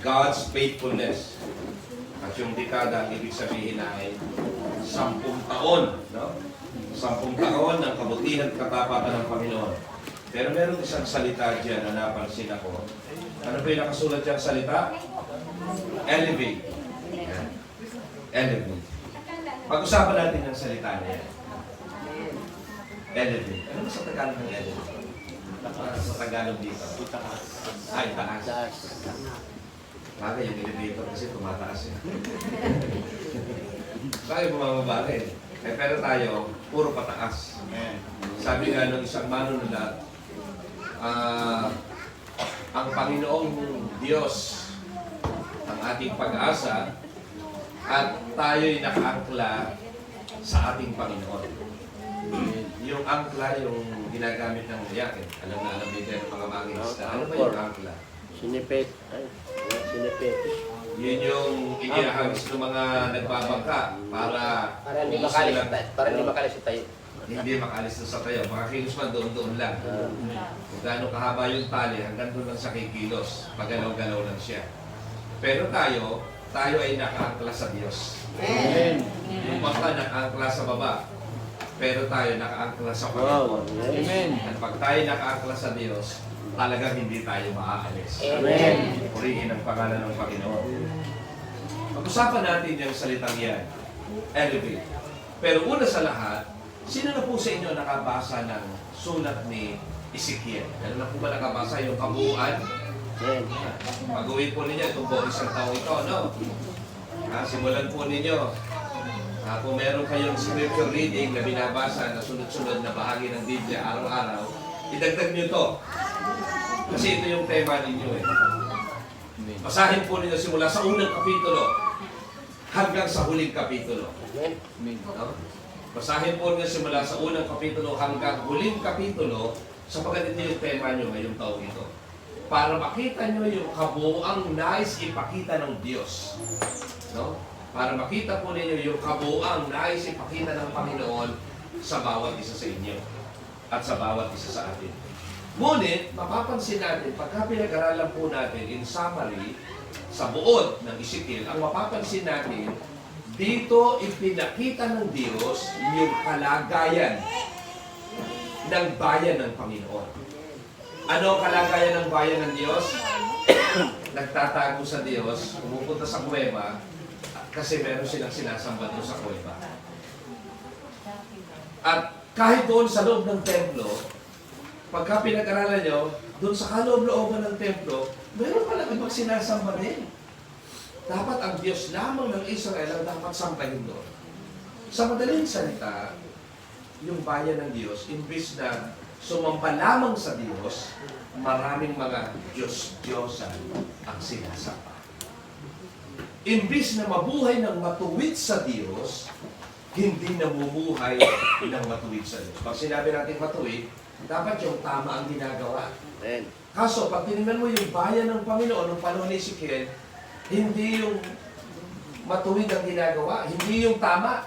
God's faithfulness. At yung dekada, ibig sabihin ay 10 taon. No? 10 taon ng kabutihan at katapatan ng Panginoon. Pero meron isang salita dyan na napansin ako. Ano ba yung nakasulat dyan salita? Elevate. Yan. Elevate. Pag-usapan natin yung salita na yan. Elevate. Ano ba sa Tagalog ng elevate? Sa Tagalog dito? Ay, taas. Bagay yung elevator kasi tumataas yan. Bagay bumababa rin. Pero tayo, puro pataas. Sabi nga ng isang manunulat, ang Panginoong Diyos ang ating pag-asa at tayo'y nakaangkla sa ating Panginoon. Yung angkla, yung ginagamit ng yakin. Alam na alam dito yung mga manginista. Ano ba yung angkla? Sinipet. Ay, sinipet. Yun yung inihahagis ng mga nagbabangka para Para hindi makalis tayo. hindi makalis na sa tayo. Makakilos man doon-doon lang. Kung gaano kahaba yung tali, hanggang doon lang sa kikilos. Pagalaw-galaw lang siya. Pero tayo ay nakaangkla sa Diyos. Amen. Yung bangka nakaangkla sa baba. Pero tayo nakaangkla sa Panginoon. Amen. At pag tayo nakaangkla sa Diyos, talagang hindi tayo maaalis. Amen. Purihin ang pangalan ng Panginoon. Pag-usapan natin yung salitang yan. Elevate. Pero una sa lahat, sino na po sa inyo nakabasa ng sulat ni Ezekiel? Ano na po ba nakabasa yung kabuuan? Amen. Pag-uwi po ninyo itong buong isang taong ito, no? Simulan po ninyo. Kung meron kayong scripture reading na binabasa na sunod-sunod na bahagi ng Biblia araw-araw, idagdag nyo to. Kasi ito yung tema ninyo eh. Basahin po ninyo simula sa unang kapitulo hanggang sa huling kapitulo. No? Basahin po ninyo simula sa unang kapitulo hanggang huling kapitulo sapagkat ito yung tema nyo ngayong taong ito. Para makita nyo yung kabuuang nais ipakita ng Diyos. No? Para makita po ninyo yung kabuuang nais ipakita ng Panginoon sa bawat isa sa inyo at sa bawat isa sa atin. Ngunit, mapapansin natin, pagka pinag-aralan po natin in summary, sa buod ng Ezekiel, ang mapapansin natin, dito ipinakita ng Diyos yung kalagayan ng bayan ng Panginoon. Ano ang kalagayan ng bayan ng Diyos? Nagtatago sa Diyos, pumupunta sa kuweba, kasi meron silang sinasamba doon sa kuweba. At kahit doon sa loob ng templo, pagka pinag-aralan nyo, doon sa kaloob-looban ng templo, meron palang ibang sinasamba din. Dapat ang Diyos lamang ng Israel ang dapat sambahin doon. Sa madaling salita, yung bayan ng Diyos, imbis na sumamba lamang sa Diyos, maraming mga Diyos-Diyosan ang sinasamba. Imbis na mabuhay ng matuwid sa Diyos, hindi namumuhay ng matuwid sa Diyos. Pag sinabi natin matuwid, dapat yung tama ang ginagawa. Amen. Kaso, pag tinignan mo yung bayan ng Panginoon ng panahon ni Ezekiel, hindi yung matuwid ang ginagawa, hindi yung tama.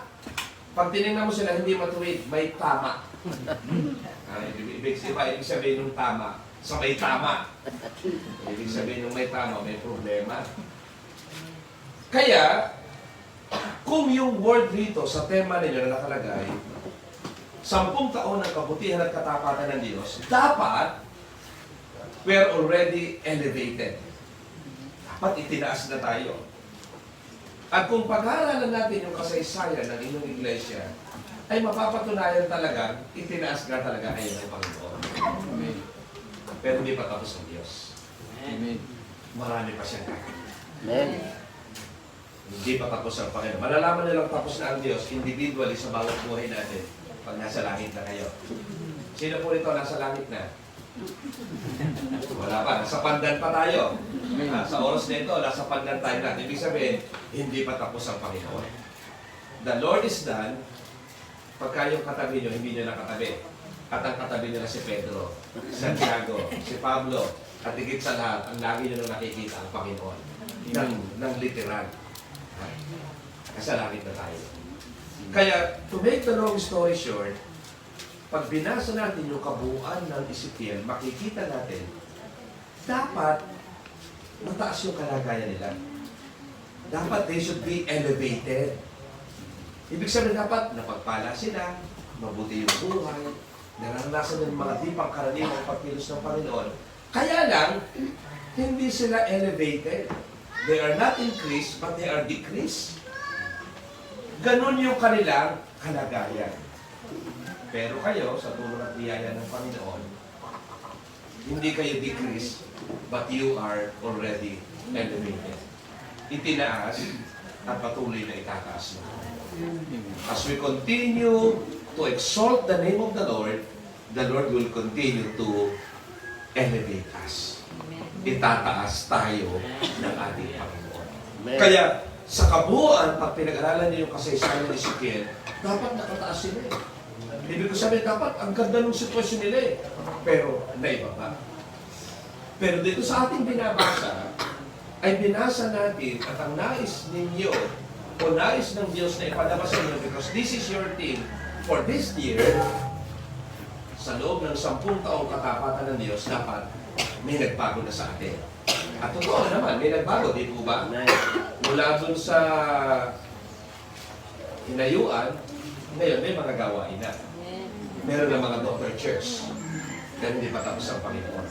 Pag tinignan mo sila, hindi matuwid, may tama. Ibig sabihin ng tama, sa may tama. Ibig sabihin ng may tama, may problema. Kaya, kung yung word dito sa tema ninyo na nakalagay, 10 taon ng kabutihan at katapatan ng Diyos, dapat we're already elevated. Dapat itinaas na tayo. At kung pag-aaralan natin yung kasaysayan ng inyong iglesia, ay mapapatunayan talaga, itinaas na talaga kayo ng Panginoon. Amen. Pero hindi pa tapos ang Diyos. Amen. Marami pa siyang kaya. Amen. Hindi pa tapos ang Panginoon. Malalaman nilang tapos na ang Diyos individually sa bawat buhay natin pag nasa langit na kayo. Sino po rito nasa langit na? Wala pa. Nasa pandan pa tayo. Sa oras na ito, nasa pandan tayo na. Ibig sabihin, hindi pa tapos ang Panginoon. The Lord is done. Pagka yung katabi nyo, hindi nyo nakatabi. At ang katabi nyo na si Pedro, si Santiago, si Pablo, at higit sa lahat, ang lagi nyo nung nakikita ang Panginoon. Ng literal. Kasi langit na tayo. Kaya, to make the long story short, pag binasa natin yung kabuuan ng Ezekiel, makikita natin, dapat mataas yung kalagayan nila. Dapat they should be elevated. Ibig sabihin dapat napagpala sila, mabuti yung buhay, naranasan ng mga di pangkaraniwang pagkilos ng Panginoon. Kaya lang, hindi sila elevated. They are not increased, but they are decreased. Ganon yung kanilang kalagayan. Pero kayo, sa tulong at biyaya ng Panginoon, hindi kayo decreased, but you are already elevated. Itinaas at patuloy na itataas mo. As we continue to exalt the name of the Lord will continue to elevate us. Itataas tayo ng ating Panginoon. Amen. Kaya, sa kabuuan, pag pinag-aralan niyo yung kasaysayan ni Ezekiel, dapat nakataas sila eh. Ibig ko sabihin, dapat ang ganda ng sitwasyon nila eh. Pero, naibaba. Pero dito sa ating binabasa, ay binasa natin at ang nais ninyo o nais ng Diyos na ipadama sa inyo because this is your thing for this year, sa loob ng 10 taong katapatan ng Diyos, dapat may nagbago na sa atin. At totoo naman, may nagbago, di po ba? Mula dun sa hinayuan, ngayon may mga gawain na. Meron na mga daughter church na hindi pa tapos ang Panginoon.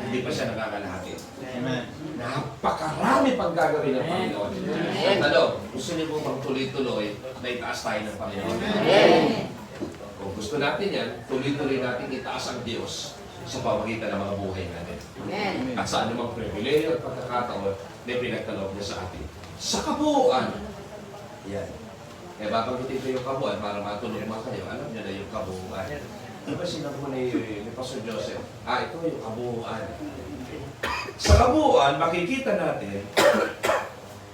Hindi pa siya nakakalahati. Amen. Napakarami pang gagawin ng Panginoon. At ano, gusto niyo po bang tuloy-tuloy na itaas tayo ng Panginoon? Kung gusto natin yan, tuloy-tuloy natin itaas ang Diyos sa pamagitan ng mga buhay natin. At sa anumang pribileyo at pagkakataon na pinagkaloob niya sa atin. Sa kabuuan, yan. Eh, babanggitin ko yung kabuuan para matulog mga kayo. Alam niyo na yung kabuuan. Ano ba sinabi mo ni Pastor Joseph? Ito yung kabuuan. Sa kabuuan, makikita natin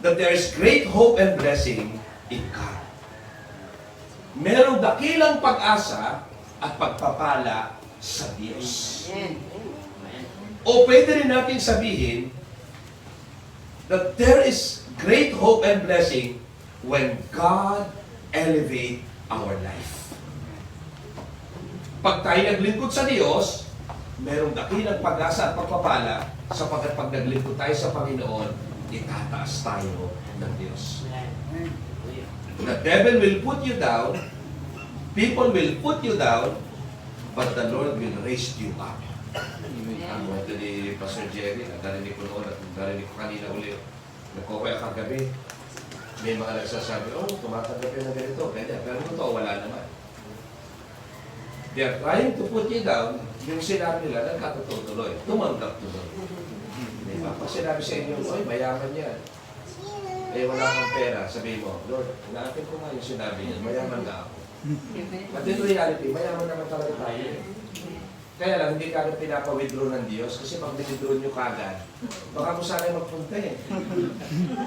that there is great hope and blessing in God. Merong dakilang pag-asa at pagpapala sa Diyos. O pwede rin natin sabihin that there is great hope and blessing when God elevate our life. Pag tayo naglingkod sa Diyos, merong dakilang pag-asa at pagpapala sapagkat pag naglingkod tayo sa Panginoon, itataas tayo ng Diyos. The devil will put you down, people will put you down, but the Lord will raise you up. Ang kwento ni Pastor Jerry, narinig ko noon at narinig ko kanina ulit, nagkukwaya kagabi, may mga nagsasabi, tumatanggap yun na ganito, ganyan. Pero totoo, wala naman. They are trying to put you down, yung sinabi nila, nagkatutuloy. Tumanggap tuloy. Diba? Pag sinabi sa inyo, mayaman yan. Eh, wala kang pera. Sabihin mo, Lord, natin ko nga yung sinabi niya, mayaman na ako. But in reality, mayaman naman talaga tayo eh. Kaya lang, hindi kagad pinapa-withdraw ng Diyos kasi pag withdraw nyo kagad, baka mo sana magpunta eh.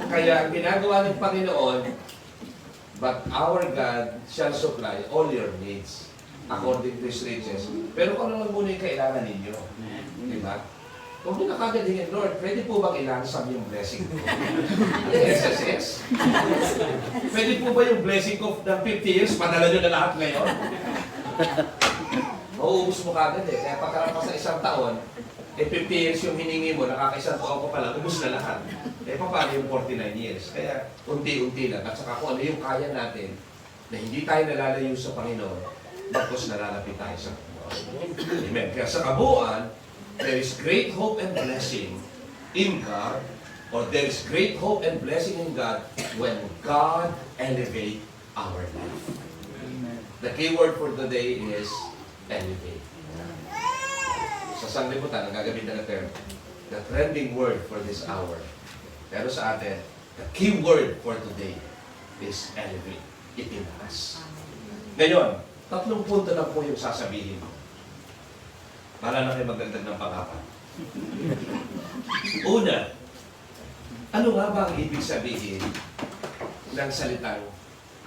Kaya ang ginagawa ng Panginoon, but our God shall supply all your needs according to His riches. Pero kung ano lang muna yung kailangan ninyo. Diba? Kung doon na kagad hingin, Lord, pwede po bang ilansam yung blessing ko? SSS? Pwede po ba yung blessing ko ng 50 years, padala nyo na lahat ngayon? Mauubos mo kagad eh. Kaya pagkarampas sa isang taon, 50 years yung hiningi mo, nakakaisang taon ko pala, ubos na lahat. Paano yung 49 years? Kaya unti-unti lang. At saka kung ano yung kaya natin, na hindi tayo nalalayo sa Panginoon, bagkos nalalapit tayo sa Panginoon. Amen. Kaya sa kabuuan, there is great hope and blessing in God, or there is great hope and blessing in God when God elevate our life. The key word for today is elevate. Sa sanglibutan, ang gagamitin na term, the trending word for this hour. Pero sa atin, the key word for today is elevate. Itinaas. Ngayon, 3 punto lang po yung sasabihin. Para na kayo magdagdag ng pang-apat. Una, ano nga ba ang ibig sabihin ng salitang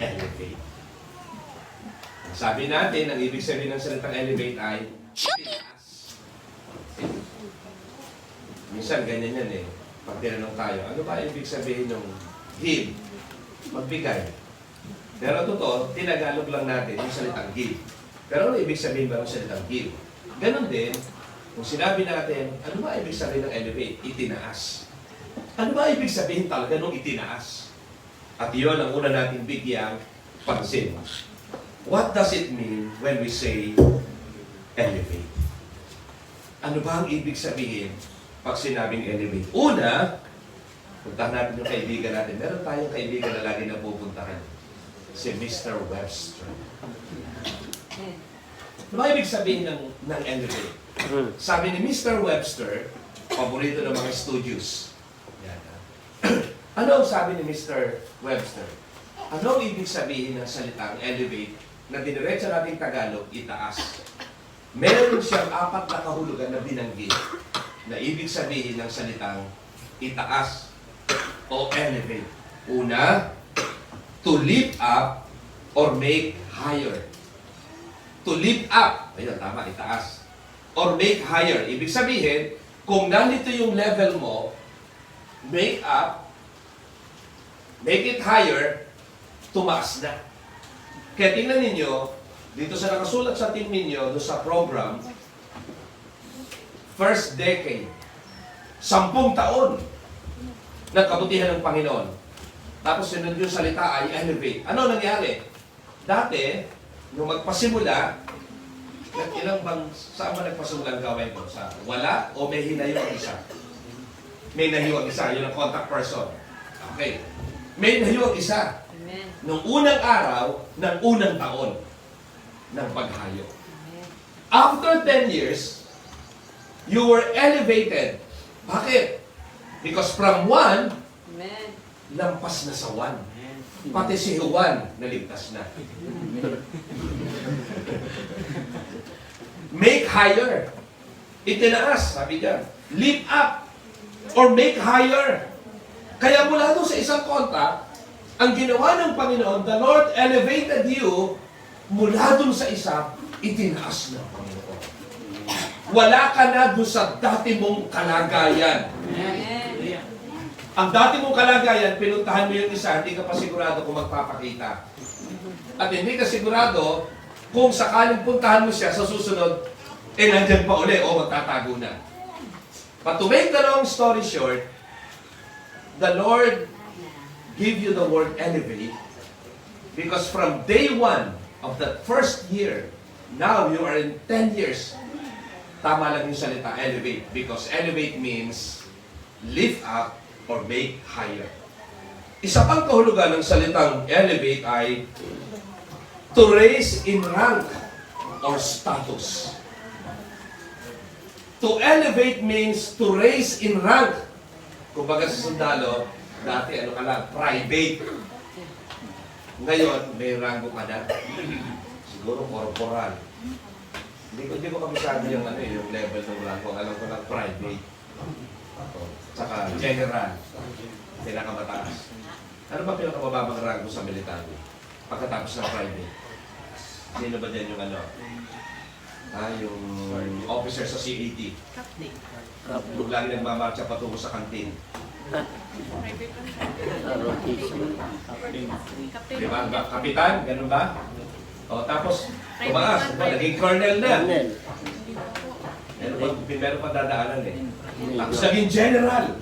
elevate? Sabi natin, ang ibig sabihin ng salitang elevate ay itinaas. Minsan ganyan yan eh. Pag tinanong tayo, ano ba ibig sabihin ng give? Magbigay. Pero totoo, tinagalog lang natin yung salitang give. Pero ano ibig sabihin ba ng salitang give? Ganon din, kung sinabi natin, ano ba ibig sabihin ng elevate? Itinaas. Ano ba ibig sabihin talaga nung itinaas? At yun ang una natin bigyang pansin. What does it mean when we say elevate? Ano ba ang ibig sabihin pag sinabing elevate? Una, puntahan natin yung kaibigan natin. Meron tayong kaibigan na lagi na pupuntahan. Si Mr. Webster. Ano ba ibig sabihin ng elevate? Sabi ni Mr. Webster, paborito ng mga studios. Yan. Ano ang sabi ni Mr. Webster? Ano ang ibig sabihin ng salitang elevate na diniretso nating Tagalog, itaas? Meron siyang 4 na kahulugan na binanggit na ibig sabihin ng salitang itaas o elevate. Una, to lift up or make higher. To lift up, ayun, tama, itaas. Or make higher. Ibig sabihin, kung nandito yung level mo, make up, make it higher, tumaas na. Kaya tingnan ninyo, dito sa nakasulat sa team ninyo, doon sa program, first decade, 10 taon ng kabutihan ng Panginoon. Tapos yun yung salita ay elevate. Ano nangyari? Dati, nung magpasimula, ilang bang, saan ba nagpasimula ang gawin ko? Sa wala o may hinayo ang isa? May nahiwag isa, yun ang contact person. Okay. May nahiwag isa. Amen. Nung unang araw ng unang taon ng paghayo. After 10 years, you were elevated. Bakit? Because from 1, Amen. lampas na sa 1. Pati si Juan, naligtas na. Make higher. Itinaas, sabi niya. Lift up or make higher. Kaya mula doon sa isang konta, ang ginawa ng Panginoon, the Lord elevated you, mula doon sa isa, itinaas ng Panginoon. Wala ka na doon sa dati mong kalagayan. Amen. Ang dati mong kalagayan, pinuntahan mo yung isa, hindi ka pa sigurado kung magpapakita. At hindi ka sigurado kung sakaling puntahan mo siya sa susunod, nandyan pa uli o magtatago na. But to make the long story short, the Lord give you the word elevate because from day 1 of that first year, now you are in 10 years, tama lang yung salita, elevate. Because elevate means lift up or make higher. Isa pang kahulugan ng salitang elevate ay to raise in rank or status. To elevate means to raise in rank. Kumbaga sa sundalo, dati ano ka lang, private. Ngayon, may rango ka na. Siguro corporal. Hindi ko kabisado yung, yung level ng rango. Alam ko lang private. Saka general. Pinakamataas. Ano ba pinakamababang rango sa military? Pagkatapos ng private. Sino ba dyan yung yung officer sa CAT. Yung lagi nagmamarcha patungo sa kantin. Di ba? Kapitan, ganun ba? O tapos, tumaas. Naging colonel na. Meron pa dadaanan eh. Tapos naging general.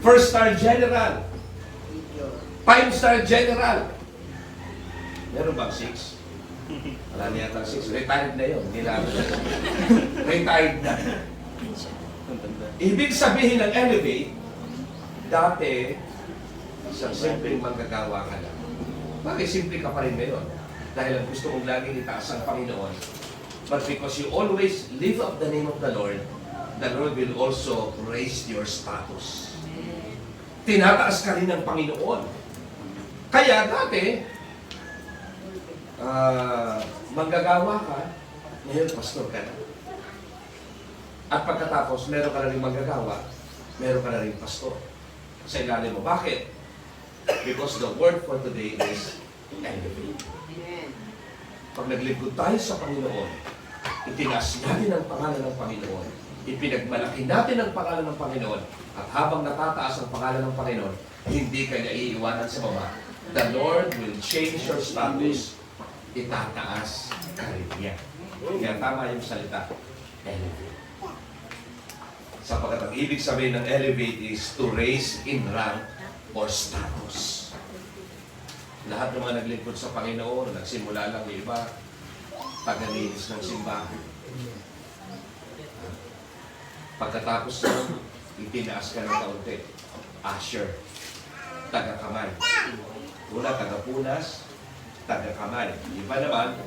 First star general. 5-star general. Meron bang 6? Wala niya yata 6. Retired na yun. Hindi na retired na. Ibig sabihin ng elevate, dati, isang simpleng manggagawa ka lang. Bakit simple ka pa rin ngayon? Dahil ang gusto mong laging itaas ang Panginoon. But because you always lift up the name of the Lord will also raise your status. Tinataas ka rin ng Panginoon. Kaya dati, manggagawa ka, ngayon pastor ka na. At pagkatapos, meron ka na rin manggagawa, meron ka na rin pastor. Sa ilalim mo. Bakit? Because the word for today is elevate. Pag naglingkod tayo sa Panginoon, itinaas natin ang pangalan ng Panginoon, ipinagmalaki natin ang pangalan ng Panginoon, at habang natataas ang pangalan ng Panginoon, hindi ka niya iiwanan sa baba. The Lord will change your status. Itataas ka rin niya. Kaya tama yung salita, elevate. Sapagkat ang ibig sabihin ng elevate is to raise in rank or status. Lahat ng mga naglingkod sa Panginoon, nagsimula lang yung iba, tagalinis ng simbahan. Pagkatapos nun, itinaas ka ng kaunti. Usher, taga-kamay. Una, taga-punas, taga-kamay. Iba naman,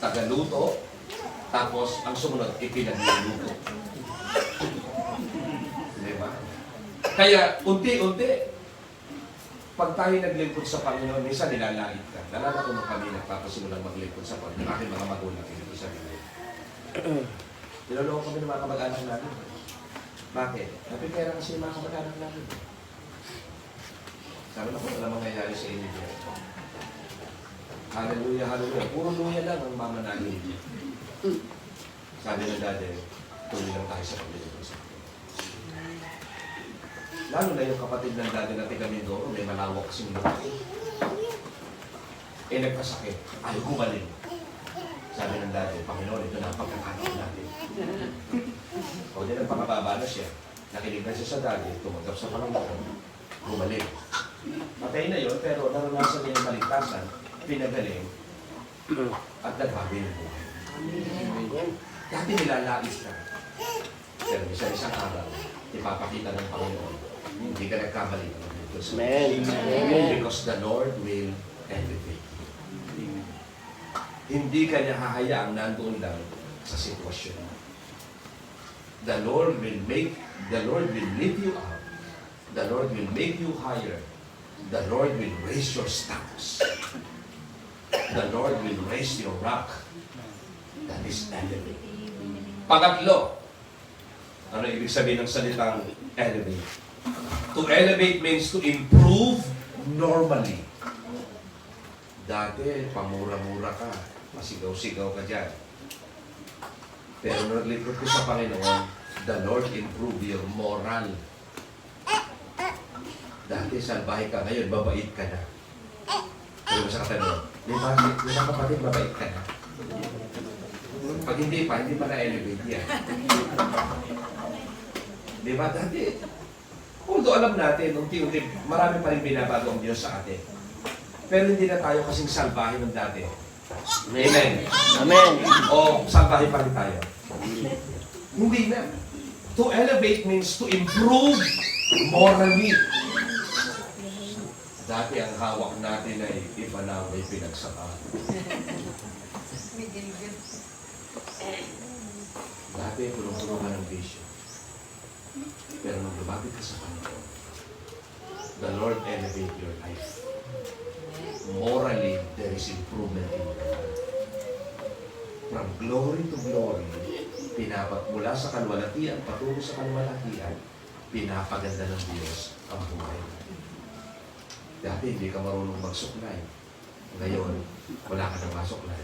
taga-luto, tapos ang sumunod, ipinagluluto. Diba? Kaya, unti-unti, pag tayo naglingkod sa Panginoon, minsan nilalait ka. Nalala ko nung kami nagpapasimulang maglingkod sa Panginoon. Aking mga magulang, ito sa nila. Niloloko kami ng mga kamag-anak namin. Bakit? Napipera kasi yung mga kamag-anak namin. Sabi na ko, wala mangyayari sa inyo dito. Hallelujah, hallelujah. Puro luya lang ang mama namin. Sabi ng dati, tuloy lang tayo sa Panginoon. Lalo na yung kapatid ng dati na tiga Mindoro, may malawak kasing lupa. Nagkasakit. Ayaw gumaling. Sabi ng dati, Panginoon, ito na ang pagkakataon natin. O di nagpakababa na siya. Nakinig na siya sa dati, tumanggap sa Panginoon, gumaling. Patay na yun, pero naranasan niya yung maligtasan, pinagaling, at nagbago yung buhay. Dati nilalais ka. Pero isang araw, ipapakita ng Panginoon, hindi ka nagkamali. Amen. Amen. Because the Lord will elevate you. Hindi ka niya hahayaang nandoon lang sa sitwasyon. The Lord will lift you up. The Lord will make you higher. The Lord will raise your status. The Lord will raise your rank. That is elevate. Pangatlo, ano ibig sabihin ng salitang elevate? To elevate means to improve normally. Dati, pamura-mura ka. Masigaw-sigaw ka dyan. Pero nung naglingkod ko sa Panginoon, the Lord improve your moral. Dati, salbahe ka. Ngayon, mabait ka na. Pero sa katanong, di ba kapatid, mabait ka na? Pag hindi pa na-elevate yan. Di ba dati? Although alam natin, unti-unti, marami pa rin binabago ang Diyos sa atin. Pero hindi na tayo kasing salbahe ng dati. Amen. Amen. O salbahe pa rin tayo. Hindi na. To elevate means to improve morally. Dati ang hawak natin ay iba na may pinagsaka. Dati puno-puno ka ng bisyo. Pero nung lumapit ka sa Panginoon, the Lord elevate your life. Morally, there is improvement in your life. From glory to glory, mula sa kalwalatian, patungo sa kalwalatian, pinapaganda ng Diyos ang buhay natin. Dati hindi ka marunong magsuklay. Ngayon, wala ka nang masuklay.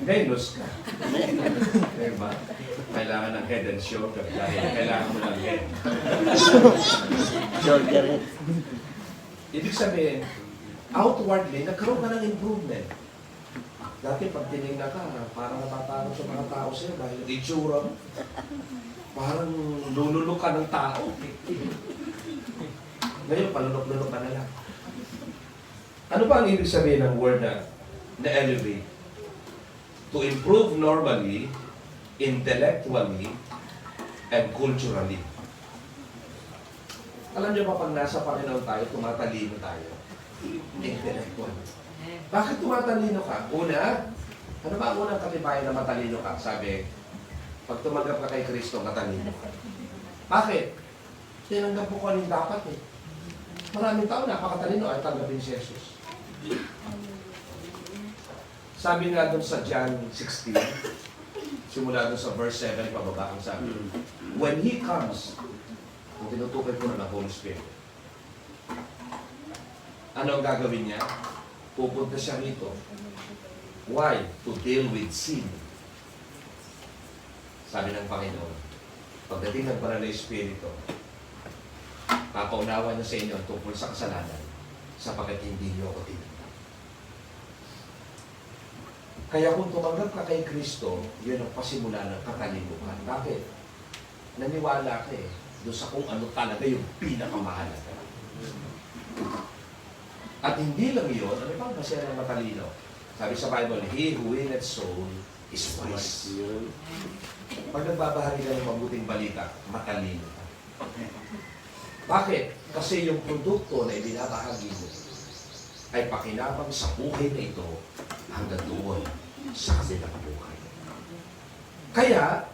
Venus ka. Diba? Kailangan ng head and shoulder dahil kailangan mo ng head. Shoulder. Ibig sabihin, outwardly, nagkaroon ka ng improvement. Dati pag tinignan ka, parang natatakot sa mga tao sa'yo dahil itsura mo. Parang lululok ka ng tao. Ngayon, palunok-lunok ka na lang. Ano pa ang ibig sabihin ng word na elevate? To improve normally, intellectually, and culturally. Alam niyo ba pag nasa Panginoon tayo, tumatalino tayo? Intellectual. Bakit tumatalino ka? Una, ano ba ang unang katibayan na matalino ka? Sabi, pag tumanggap ka kay Kristo, matalino ka. Bakit? Tinanggap mo kung anong dapat eh. Maraming tao napakatalino ay tanggapin si Jesus. Sabi nga doon sa John 16, simula doon sa verse 7, pababa ang sabi, when He comes, kung tinutukoy po na ng Holy Spirit, ano ang gagawin niya? Pupunta siya rito. Why? To deal with sin. Sabi ng Panginoon, pagdating ng Banal na Espiritu, papaunawa niya sa inyo tungkol sa kasalanan sapagkat hindi niyo ako tinanggap. Kaya kung tumanggap ka kay Kristo, yun ang pasimula ng katalinuhan. Bakit? Naniwala ka doon sa kung ano talaga yung pinakamahalaga. At hindi lang yun, ano bang basihan ng matalino? Sabi sa Bible, he who winneth soul is wise. Pag nagbabahagi ka ng mabuting balita, matalino ka. Bakit? Kasi yung produkto na ibinabahagi mo ay pakinabang sa buhay na ito hanggang doon sa kabilang buhay. Kaya,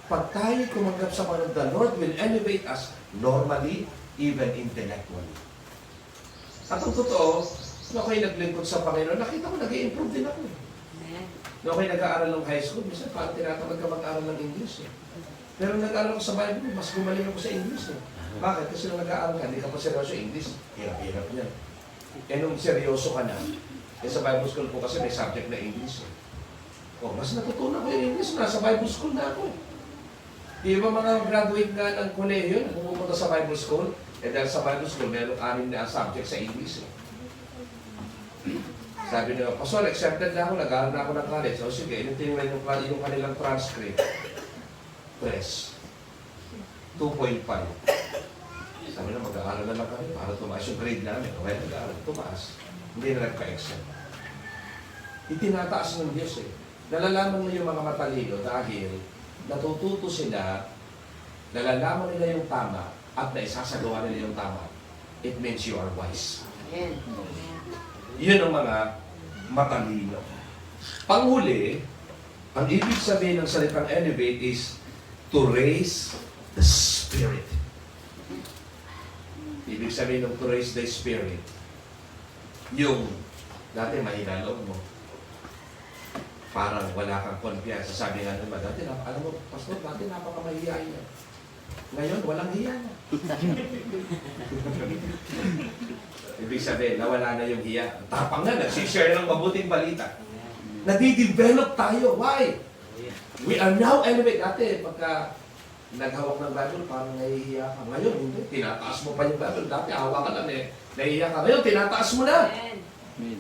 pag tayo tumanggap sa mga the Lord will elevate us normally, even intellectually. At ang totoo, nung ako'y naglingkod sa Panginoon, nakita ko nag-i-improve din ako. Nung ako'y nag-aaral ng high school, minsan parang tinatamad ka mag-aaral ng English. Pero nag-aaral ko sa Bible, mas gumaling ako sa English. Bakit? Kasi nung nag-aaral ka, hindi ka pa seryoso sa English. Hirap-hirap niya. Nung seryoso ka na, sa Bible school po kasi may subject na English. Mas natutunan ko yung English, nasa Bible school na ako. Di ba mga graduate nga ng kolehiyo na pumunta sa Bible school? Dahil sa Bible school, meron 6 na subject sa English. Sabi niya, Pastor, accepted na ako, nag-aaral na ako ng college. O sige, yung tingnan yung kanilang transcript. Press. 2.5. Sabi na, mag-aaral na lang kami para tumaas yung grade namin. O kaya nag-aaral, tumaas. Hindi na nagpa-excel. Itinataas ng Diyos Nalalaman mo yung mga matalino dahil natututo sila, nalalaman nila yung tama at naisasagawa nila yung tama. It means you are wise. Yun ang mga matalino. Panghuli, ang ibig sabihin ng salitang elevate is to raise the spirit. Ibig sabihin ng to raise the spirit, yung dati mahina loob mo, parang wala kang konfiyansa. Sabi nga naman, dati, alam mo, Pastor, dati napakamahiyain niya. Ngayon, walang hiya na. Ibig sabihin, nawala na yung hiya. Tapang na, nagsishare ng mabuting balita. Nadidevelop tayo. Why? We are now elevate. Dati, pagka naghawak ng Bible, parang nahihiya ka. Ngayon, hindi. Tinataas mo pa yung Bible. Dati, hawa ka lang nahihiya ka. Ngayon, tinataas mo na. Amen.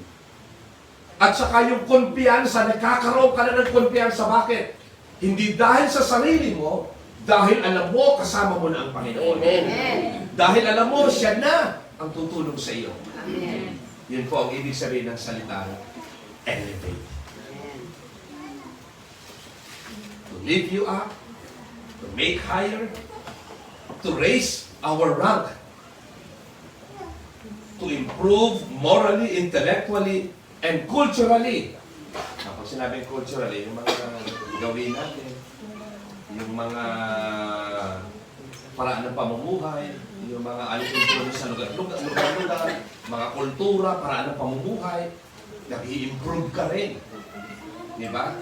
At saka yung kumpiyansa, nagkakaroon ka na ng kumpiyansa. Bakit? Hindi dahil sa sarili mo, dahil alam mo, kasama mo na ang Panginoon. Amen. Dahil alam mo, siya na ang tutulong sa iyo. Amen. Yun po ang ibig sabihin ng salitang elevate. Amen. To lift you up, to make higher, to raise our rank, to improve morally, intellectually, and culturally. Kapag sinabing culturally, yung mga gawin natin, yung mga paraan ng pamumuhay, yung mga alituntunin sa lugar-lugar, mga kultura, paraan ng pamumuhay, nag-i-improve ka rin. Di ba?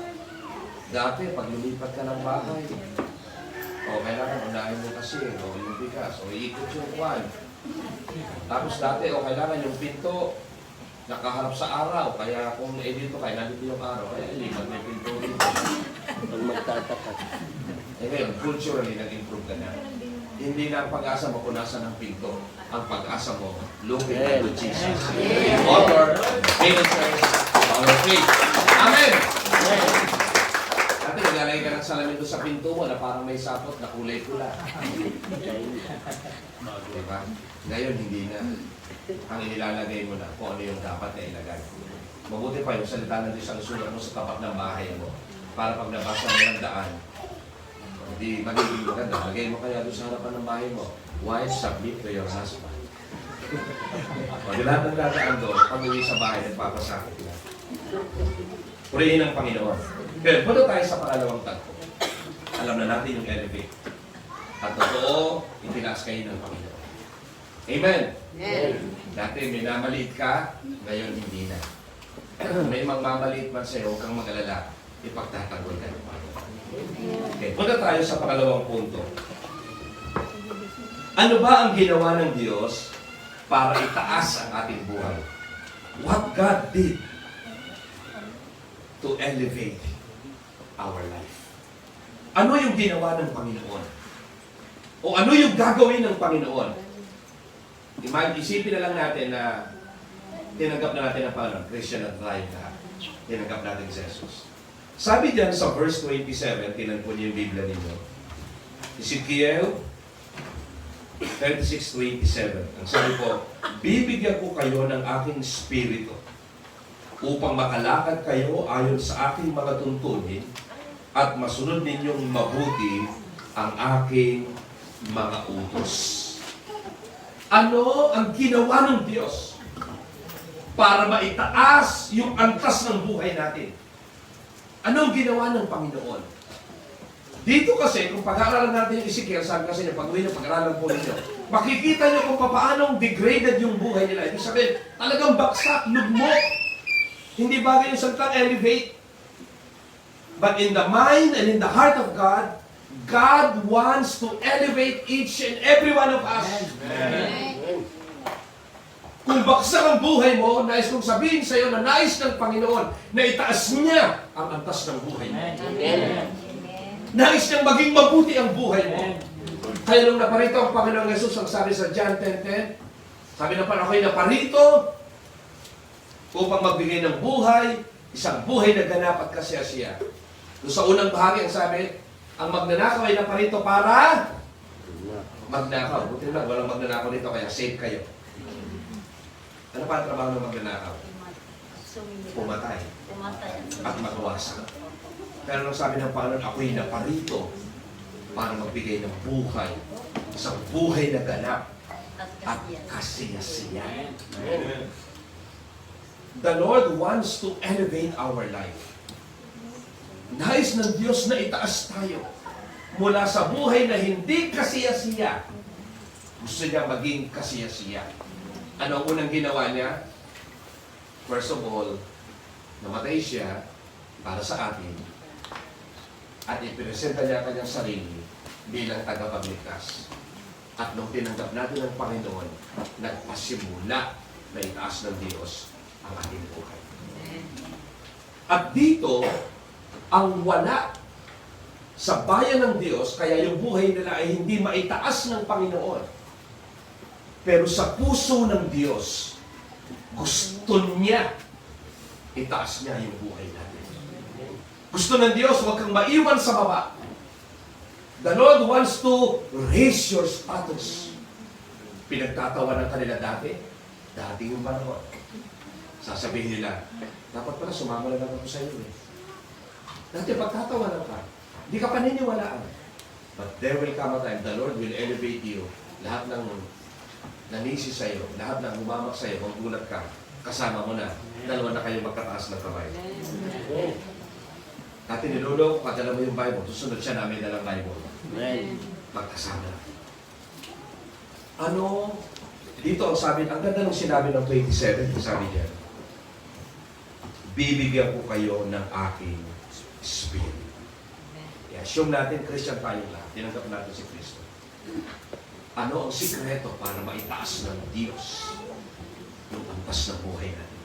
Dati, pag lumipat ka ng bahay, kailangan unahin mo kasi, yung bigas, iikot yung kwan. Tapos dati, kailangan yung pinto, nakaharap sa araw, kaya kung dito kayo, nandito yung araw, kaya iliman may pinto dito. Pag magtatakat. Ngayon, culturally, nag-improve ka na. Hindi na ang pag-asa mo punasan ng pinto. Ang pag-asa mo, looking to Jesus. The author, finisher of our faith. Amen! Dati, naglalagay ka ng salamin doon sa pinto mo na parang may sapot na kulay pula. Diba? Ngayon, hindi na. Ang inilalagay mo na kung ano yung dapat na ilagay. Mabuti pa yung salita ng Diyos ang sulat mo sa tapat ng bahay mo para pag nabasa mo ng daan, hindi magiging maganda. Lagay mo kaya doon sa harapan ng bahay mo, wife, submit to your husband. Pag lahat ng dadaan doon, pag uwi sa bahay, nagpapasakit na. Purihin ang Panginoon. Pero punta tayo sa pangalawang tagpo. Alam na natin yung elevate. At totoo, itinaas kayo ng Panginoon. Amen. Amen. Dati minamaliit ka, ngayon hindi na. May magmamaliit man sa'yo, huwag kang mag-alala, ipagtatanggol ka ng Panginoon. Okay, punta tayo sa pangalawang punto. Ano ba ang ginawa ng Diyos para itaas ang ating buhay? What God did to elevate our life? Ano yung ginawa ng Panginoon? O ano yung gagawin ng Panginoon? Isipin na lang natin na tinanggap na natin ang Panginoon, Christian at tayo lahat. tinanggap natin si Jesus. Sabi diyan sa verse 27, tinan po niyo yung Biblia ninyo. Ezekiel 36:27. Ang sabi po, bibigyan ko kayo ng aking spirito upang makalakad kayo ayon sa aking mga tuntunin at masunod ninyong mabuti ang aking mga utos. Ano ang ginawa ng Diyos para maitaas yung antas ng buhay natin? Ano ang ginawa ng Panginoon? Dito kasi, kung pag-aaralan natin yung Ezekiel, sabi kasi niya, pag-uwi niyo, pag-aaralan po ninyo, makikita niyo kung paano degraded yung buhay nila. Ibig sabihin, talagang baksak, lugmok. Hindi bagay yung salitang elevate. But in the mind and in the heart of God, God wants to elevate each and every one of us. Kung baksak ang buhay mo, nais kong sabihin sa iyo na nais ng Panginoon na itaas niya ang antas ng buhay mo. Nais niyang maging mabuti ang buhay mo. Kaya nung naparito ang Panginoong Jesus, ang sabi sa John 10:10, sabi na parang ako'y naparito upang magbigay ng buhay, isang buhay na ganap at kasiyasiya. Doon sa unang bahagi, ang sabi, ang magnanakaw ay naparito para magnakaw. Buti lang, walang magnanakaw dito, kaya safe kayo. Ano pa ang trabaho ng magnanakaw? Pumatay. At magawasan. Pero nung sabi ng Panginoon, ako'y naparito para magbigay ng buhay. Isang buhay na ganap at kasiyasiya. The Lord wants to elevate our life. Nais ng Diyos na itaas tayo mula sa buhay na hindi kasiyasiya. Gusto niya maging kasiyasiya. Ano ang unang ginawa niya? First of all, namatay siya para sa atin at ipiresenta niya ang kanyang sarili bilang tagapagligtas. At nung tinanggap natin ang Panginoon, nagpasimula na itaas ng Diyos ang ating buhay. At dito, ang wala sa bayan ng Diyos, kaya yung buhay nila ay hindi maitaas ng Panginoon. Pero sa puso ng Diyos, gusto niya itaas niya yung buhay natin. Gusto ng Diyos, huwag kang maiwan sa baba. The Lord wants to raise your status. Pinagtatawa ng kanila dati, dating yung panahon. Sasabihin nila, dapat pala sumama na lang ako sa iyo. Dati pagtatawanan ka, hindi ka paniniwalaan. But there will come a time, the Lord will elevate you. Lahat ng nanisi sa iyo, lahat ng humamak sa iyo, magulat ka, kasama mo na, dalawa na kayo magkataas ng kamay. Dati nilolo, padala mo yung Bible, susunod siya namin dalang Bible. Magkasama na. Ano, dito ang sabi, ang ganda ng sinabi ng 27, sabi niya, bibigyan ko kayo ng aking Spirit. I-assume natin, Christian tayong lahat. Tinanggap natin si Kristo. Ano ang sikreto para maitaas ng Diyos yung antas ng buhay natin?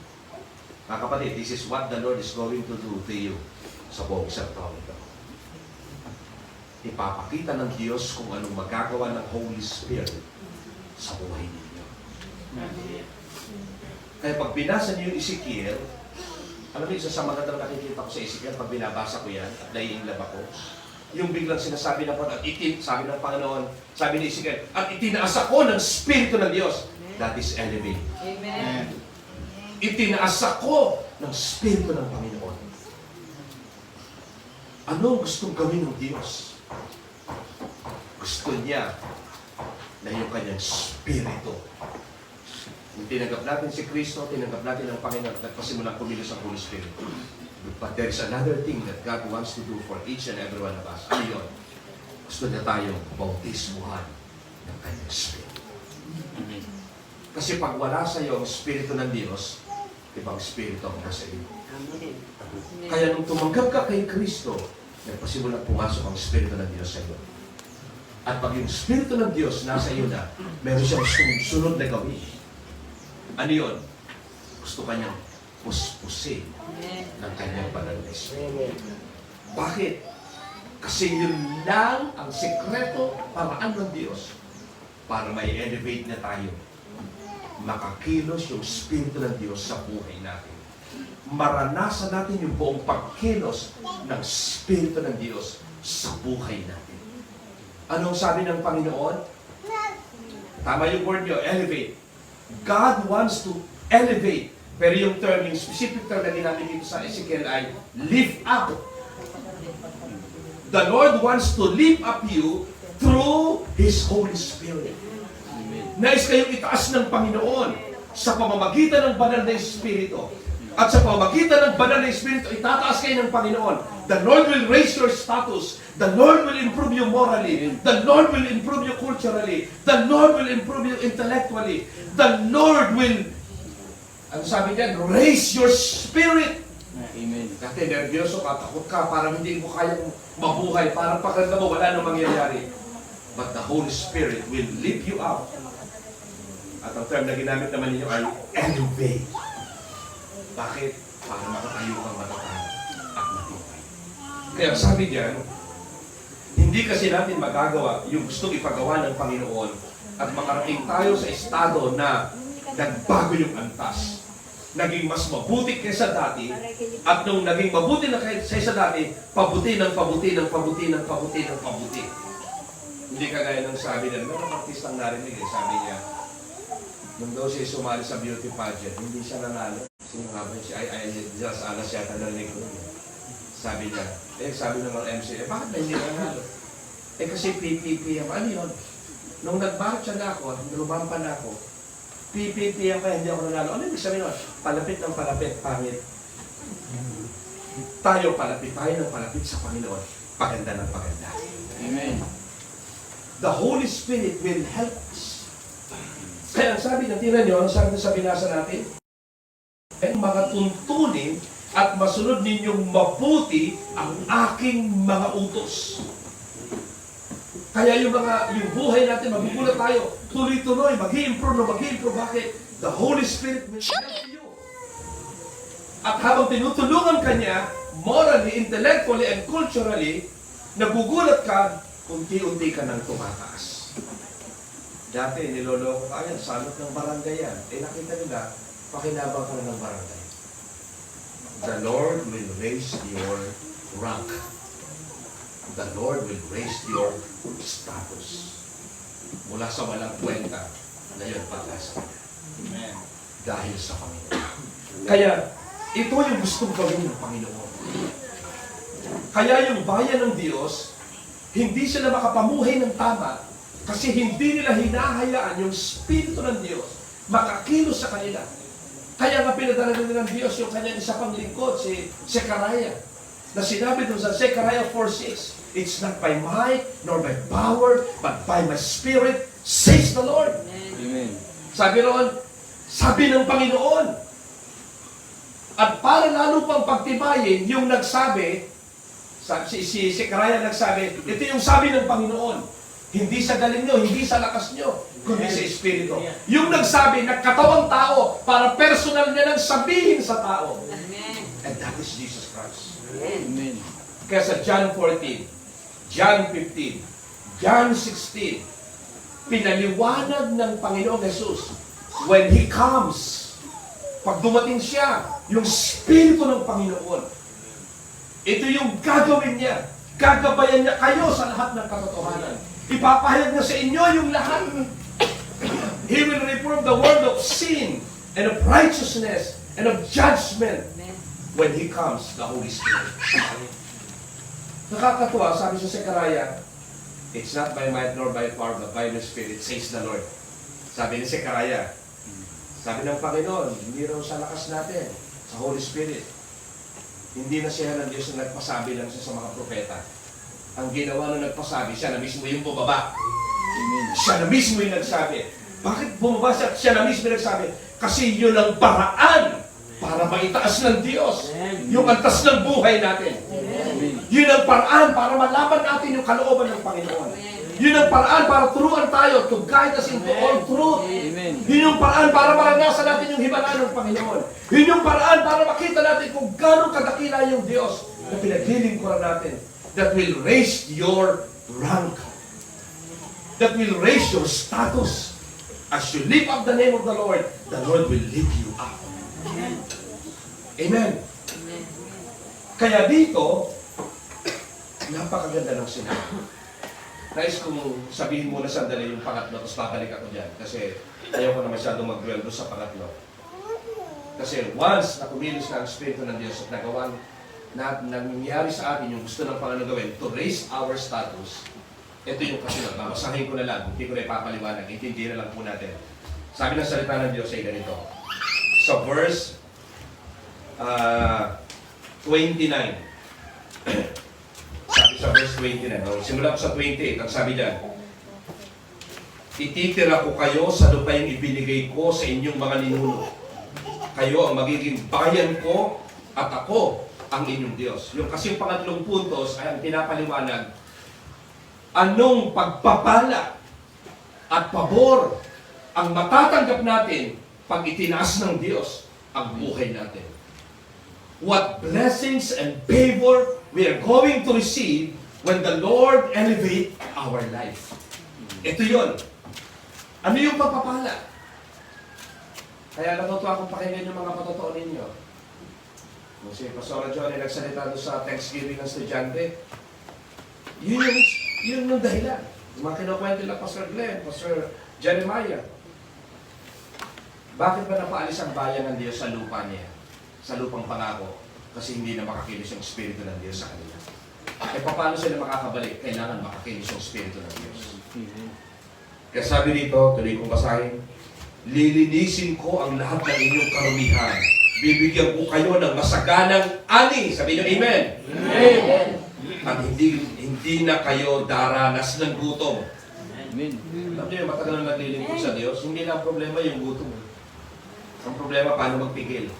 Mga kapatid, this is what the Lord is going to do to you sa buong isang taon ito. Ipapakita ng Diyos kung anong magagawa ng Holy Spirit sa buhay ninyo. Kaya pag binasa niyo yung Ezekiel, alam mo, isa sa magandang nakikita ko sa Ezekiel, pag binabasa ko yan, at naiinlab ako, yung biglang sinasabi na po, at sabi ng Panginoon, sabi ni Ezekiel, at itinaas ako ng Espiritu ng Diyos. That is elevate. Amen. Itinaas ako ng Espiritu ng Panginoon. Ano ang gustong gawin ng Diyos? Gusto niya na yung kanyang Espiritu. Kung tinanggap natin si Kristo, tinanggap natin ang Panginoon, at nagpasimula kumilos ang Holy Spirit. But there is another thing that God wants to do for each and every one of us. Ano yun? Gusto niya tayong bautismuhan ng kanyang Spirit. Kasi pag wala sa iyo ang Espiritu ng Diyos, ibang Espiritu ang nasa iyo. Kaya nung tumanggap ka kay Kristo, nagpasimula pumasok ang Espiritu ng Diyos sa iyo. At pag yung Espiritu ng Diyos nasa iyo na, meron siyang sunod na gawin. Ano yun? Gusto kanyang puspusin ng kanyang banal na Espiritu. Bakit? Kasi yun lang ang sekreto, paraan ng Diyos para mai-elevate na tayo. Makakilos yung Espiritu ng Diyos sa buhay natin. maranasan natin yung buong pagkilos ng Espiritu ng Diyos sa buhay natin. Anong sabi ng Panginoon? Tama yung word nyo, elevate. God wants to elevate. Pero yung term, yung specific term na ginamit dito sa Ezekiel ay lift up. The Lord wants to lift up you through His Holy Spirit. Nais kayong itaas ng Panginoon sa pamamagitan ng banal na Espiritu. At sa pamamagitan ng banal na Espiritu, itataas kayo ng Panginoon. The Lord will raise your status. The Lord will improve you morally. The Lord will improve you culturally. The Lord will improve you intellectually. The Lord will, ano sabi niyan, raise your spirit. Amen. Dati nervyoso ka, takot ka, parang hindi mo kayang mabuhay, parang pakiramdam mo wala nang mangyayari. But the Holy Spirit will lift you up. At ang term na ginamit naman ninyo ay elevate. Bakit? Para makatayo kang matatag at matibay. Kaya sabi diyan, hindi kasi natin magagawa yung gustong ipagawa ng Panginoon at makarating tayo sa estado na nagbago yung antas. Naging mas mabuti kaysa dati, at nung naging mabuti na kaysa dati, pabuti ng pabuti ng pabuti ng pabuti ng pabuti. Hindi kagaya ng sabi na, meron artistang narinig eh, sabi niya, nung daw siya sumali sa beauty pageant, hindi siya nanalo. Sino nga ba siya? Just alas yata narinig ko. Sabi niya, sabi ng mga MC, bakit na hindi nanalo? Kasi PPP ako. Ano yun? Nung nag-marcha na ako, lumampa na ako, PPP ako, hindi ako nanalo. Ano yung sabi nun? Palapit ng palapit, pangit. Tayo palapit ng palapit sa Panginoon. Paganda ng paganda. Amen. The Holy Spirit will help us. Kaya ang sabi na tira nyo, ang sabi sa binasa natin, ay mga tuntunin at masunod ninyong mabuti ang aking mga utos. Kaya yung buhay natin, magugulat tayo, tuloy-tuloy, mag-i-improve. Bakit? The Holy Spirit will help you. At habang tinutulungan ka niya, morally, intellectually, and culturally, nagugulat ka, unti-unti ka nang tumataas. Dati, niloloko ka yan, sanot ng barangay yan. Nakita nila, pakinabang ka na ng barangay. The Lord will raise your rank. The Lord will raise your status. Mula sa walang kwenta, ngayon pagkasa ka. Amen. Dahil sa Panginoon. Kaya, ito yung gustong gawin ng Panginoon. Kaya yung bayan ng Diyos, hindi sila makapamuhay ng tama kasi hindi nila hinahayaan yung Espiritu ng Diyos makakilos sa kanila. Kaya nga pinadala nila ng Diyos yung kanyang isa pang lingkod, si Zechariah, na sinabi doon sa Zechariah 4:6, it's not by might nor by power, but by my Spirit, says the Lord. Amen. Sabi roon, sabi ng Panginoon. At para lalo pang pagtibayin, yung nagsabi, si Zechariah nagsabi, ito yung sabi ng Panginoon. Hindi sa galing nyo, hindi sa lakas nyo, kundi sa Espiritu. Yung nagsabi, nagkatawang tao, para personal niya nang sabihin sa tao. And that is Jesus Christ. Amen. Kaya sa John 14, John 15, John 16, pinaliwanag ng Panginoong Jesus, when He comes, pag dumating siya, yung Espiritu ng Panginoon, ito yung gagawin niya. Gagabayan niya kayo sa lahat ng katotohanan. Ipapahayag niya sa inyo yung lahat. He will reprove the world of sin and of righteousness and of judgment when He comes, the Holy Spirit. Nakakatuwa, sabi sa Zechariah, it's not by might nor by power, but by the Spirit, says the Lord. Sabi ni Zechariah, sabi ng Panginoon, hindi raw sa lakas natin, sa Holy Spirit. Hindi na siya ng Diyos na nagpasabi lang siya sa mga propeta. Ang ginawa na nagpasabi, siya na mismo yung bumaba. Amen. Siya na mismo yung nagsabi. Bakit bumaba siya? Siya na mismo yung nagsabi. Kasi yun ang paraan para maitaas ng Diyos yung antas ng buhay natin. Amen. Yun ang paraan para malaman natin yung kalooban ng Panginoon. Yun ang paraan para turuan tayo to guide us into all truth. Amen. Yun yung paraan para maranasan natin yung himala ng Panginoon. Yun yung paraan para makita natin kung gano'ng kadakila yung Diyos na pinaglilingkuran natin. That will raise your rank. That will raise your status. As you lift up the name of the Lord will lift you up. Amen. Kaya dito, napakaganda ng sinabi. Nais kong sabihin muna sandali yung pangatlo, tapos babalik ako dyan. Kasi ayaw ko na masyadong mag-dwell doon sa pangatlo. Kasi once na kumilos na ang Espiritu ng Diyos at nagawan na nangyari sa atin yung gusto ng Panginoon gawin to raise our status, ito yung kasunod. Babasahin ko na lang, hindi ko na ipapaliwanag, intindihin na lang po natin. Sabi ng salita ng Diyos ay ganito. Sa verse 29. Sabi sa verse 29. Simula ko sa 28. Ang sabi dyan, ititira ko kayo sa lupayang ibinigay ko sa inyong mga ninuno. Kayo ang magiging bayan ko at ako ang inyong Diyos. Yung kasing pangatlong puntos ay ang pinapaliwanag, anong pagpapala at pabor ang matatanggap natin pag itinaas ng Diyos ang buhay natin. What blessings and favor we are going to receive when the Lord elevate our life. Ito yun. Ano yung pagpapala? Kaya natutuwa akong pakinggan yung mga patotoo ninyo. Si Pastor John ay nagsalita doon sa Thanksgiving ng estudyante. Yun yung dahilan. Yung mga kinukwento nila Pastor Glenn, Pastor Jeremiah. Bakit ba napaalis ang bayan ng Diyos sa lupa niya? Sa lupang pangako? Kasi hindi na makakilos yung Espiritu ng Diyos sa kanila. E paano sila makakabalik? Kailangan makakilos yung Espiritu ng Diyos. Kaya sabi dito, tuloy kong basahin, lilinisin ko ang lahat ng inyong karumihan. Bibigyan ko kayo ng masaganang ani. Sabi niyo, Amen. Amen. At hindi na kayo daranas ng gutom. Amen. Alam niyo, matagal na naglilingkod sa Diyos, hindi na ang problema yung gutom. Ang problema, paano magpigil.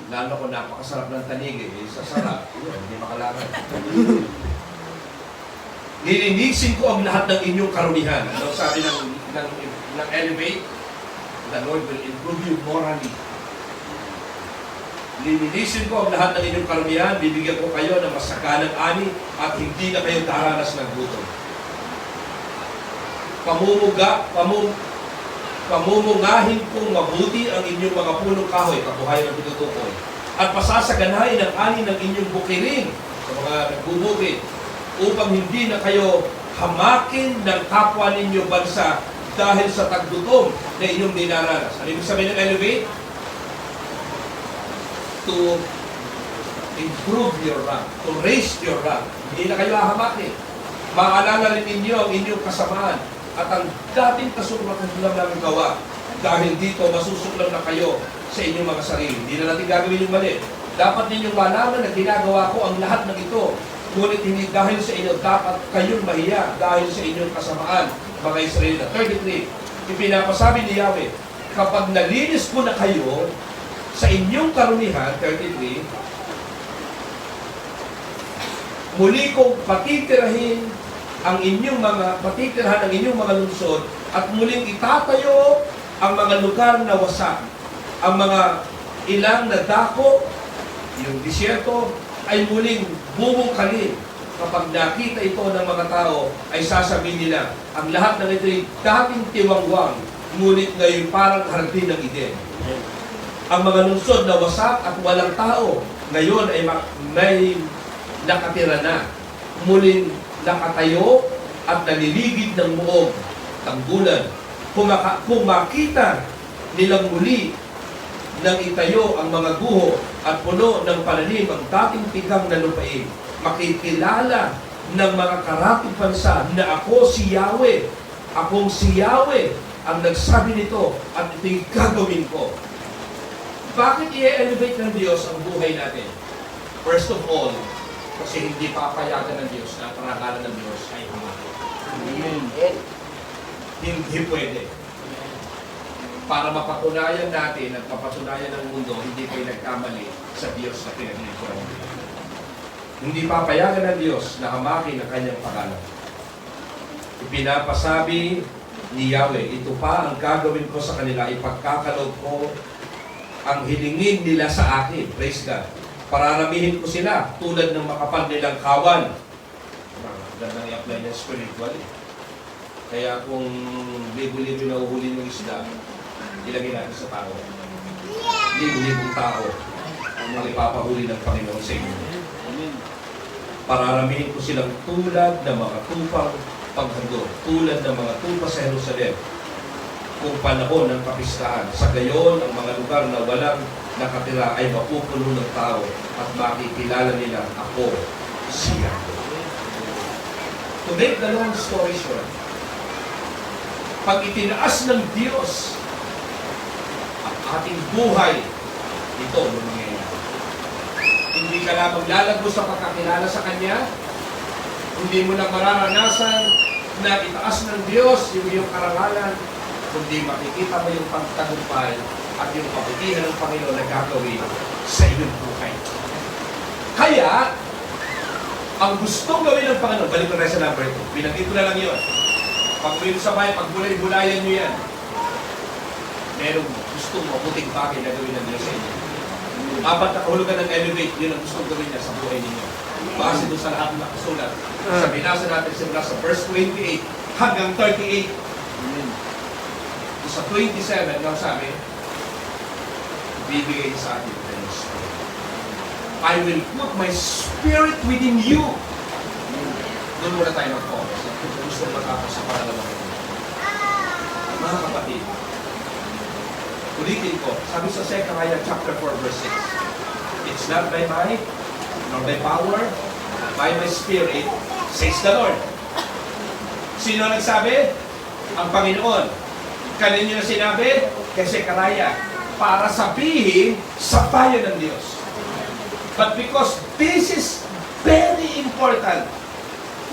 Lalo kung napakasarap ng tanig, sa sarap, yun, hindi makalangan. Nilinisin ko ang lahat ng inyong karumihan. Ano sabi ng Elevate? The Lord will improve you morally. Lilinisin ko ang lahat ng inyong karumihan, bibigyan ko kayo ng masaganang ani at hindi na kayo daranas ng gutom. Pamumungahin kong mabuti ang inyong mga punong kahoy, kabuhayan ng pinutukoy, at pasasaganahin ang ani ng inyong bukirin sa mga nagbubukid, upang hindi na kayo hamakin ng kapwa ninyo bansa dahil sa taggutom na inyong dinaranas. Ano ibig sabihin ng Elevate? To improve your rank, to raise your rank. Hindi na kayo hahamakin. Maalala rin ninyo ang inyong kasamaan at ang dating kasuklan lang namin gawa. Dahil dito, masusuklan na kayo sa inyong mga sarili. Hindi na natin gagawin yung mali. Dapat ninyong malaman na ginagawa ko ang lahat ng ito. Ngunit hindi dahil sa inyo, dapat kayong mahiya dahil sa inyong kasamaan, mga Israelita. 33. Ipinapasabi ni Yahweh, kapag nalinis ko na kayo sa inyong karunihan, 33, muli kong patitirahan ang inyong mga lungsod at muling itatayo ang mga lugar na wasak. Ang mga ilang na dako, yung disyerto, ay muling bubungkalin. Kapag nakita ito ng mga tao, ay sasabihin nila, ang lahat ng ito'y dating tiwangwang, ngunit ngayon parang hardin ng Eden. Ang mga lungsod na wasak at walang tao, ngayon ay may nakatira na. Muling nakatayo at naliligid ng muog, tanggulan. Kung makita nilang muli nang itayo ang mga guho at puno ng pananim ang dating tigang na lupain, makikilala ng mga karating bansa na ako si Yahweh. Akong si Yahweh ang nagsabi nito at ito'y gagawin ko. Bakit i-elevate ng Diyos ang buhay natin? First of all, kasi hindi papayagan ng Diyos na ang parangalan ng Diyos ay humakin. Amen. Hindi pwede. Para mapatunayan natin at mapatunayan ng mundo, hindi kayo nagkamali sa Diyos na pinaglingkuran. Hindi papayagan ng Diyos na hamakin ang kanyang pangalan. Ipinapasabi ni Yahweh, ito pa ang gagawin ko sa kanila, ipagkakaloob ko ang hilingin nila sa akin. Praise God. Pararamihin ko sila tulad ng makapal nilang kawan. Gandang i-apply niya spiritually. Kaya kung libo-libo na uhuli ng isda, ilagay natin sa tao. Libo-libong tao ang ipapahuli ng Panginoon sa inyo. Amen. Pararamihin ko silang tulad ng mga tupang paghandog, tulad ng mga tupa sa Jerusalem, kung panahon ng kapistahan. Sa gayon, ang mga lugar na walang nakatira ay mapupuno ng tao at makikilala nila ako siya. To make the long story short, pag itinaas ng Diyos ang ating buhay, ito ang mangyayari. Hindi ka lamang lalago sa pagkakilala sa Kanya, hindi mo lang mararanasan na itaas ng Diyos yung iyong karangalan, kundi makikita mo yung pagtagumpay at yung kabutihan ng Panginoon na gagawin sa iyong buhay. Kaya, ang gustong gawin ng Panginoon, balik ko na sa number 2, binanggit ko na lang yun. Pag may sabay, pag bulay-bulayan nyo yan, merong gustong mabuting bagay na gawin ng Diyos sa inyo. Apat na kahulugan ng elevate, yun ang gustong gawin niya sa buhay ninyo. Base doon sa lahat ng nakasulat. Sa binasa natin simula sa verse 28 hanggang 38. Amen. Sa 27, ang sabi, bibigay sa atin ng Spirit. I will put my Spirit within you. Doon muna tayo mag-focus. Gusto matapos sa pangalawang ito. Mga kapatid, ulitin ko, sabi sa Zechariah chapter 4 verse 6, it's not by might, nor by power, by my Spirit, says the Lord. Sino nagsabi? Ang Panginoon. Kanino niyo na sinabi? Kay Zechariah. Para sabihin sa bayan ng Diyos. But because this is very important,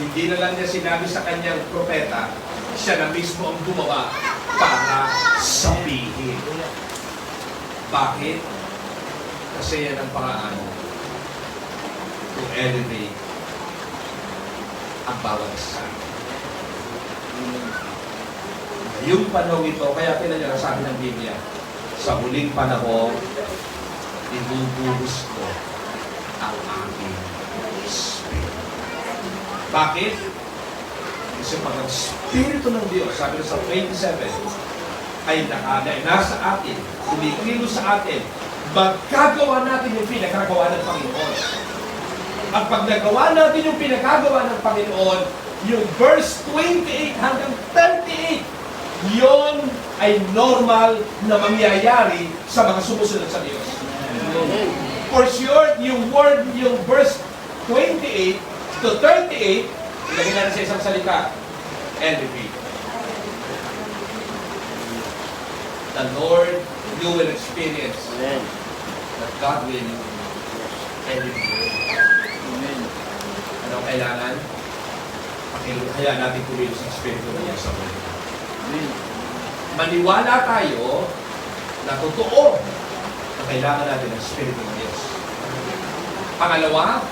hindi na lang niya sinabi sa kanyang propeta, siya na mismo ang gumawa para sabihin. Bakit? Kasi yan ang paraan to elevate ang bawat isa. Yung panahon ito, kaya pinag sabi ng Biblia, sa huling panahon, ibubuhos ko ang aking Spirit. Bakit? Kasi pag ang Espiritu ng Diyos, sabi sa 27, ay nasa atin, kumikilos sa atin, magkagawa natin yung pinagagawa ng Panginoon. At pag nagawa natin yung pinagagawa ng Panginoon, yung verse 28 hanggang 38, yon ay normal na mangyayari sa mga sumusunod sa Diyos. For sure, yung word, yung verse 28 to 38, ilagay natin sa isang salita, elevate. The Lord, you will experience that God will elevate. Amen. Anong kailangan? Kaya natin kumilos sa Espiritu ng Diyos sa buhay. Amen. Maniwala tayo na totoo na kailangan natin ng Espiritu ng Diyos. Pangalawa,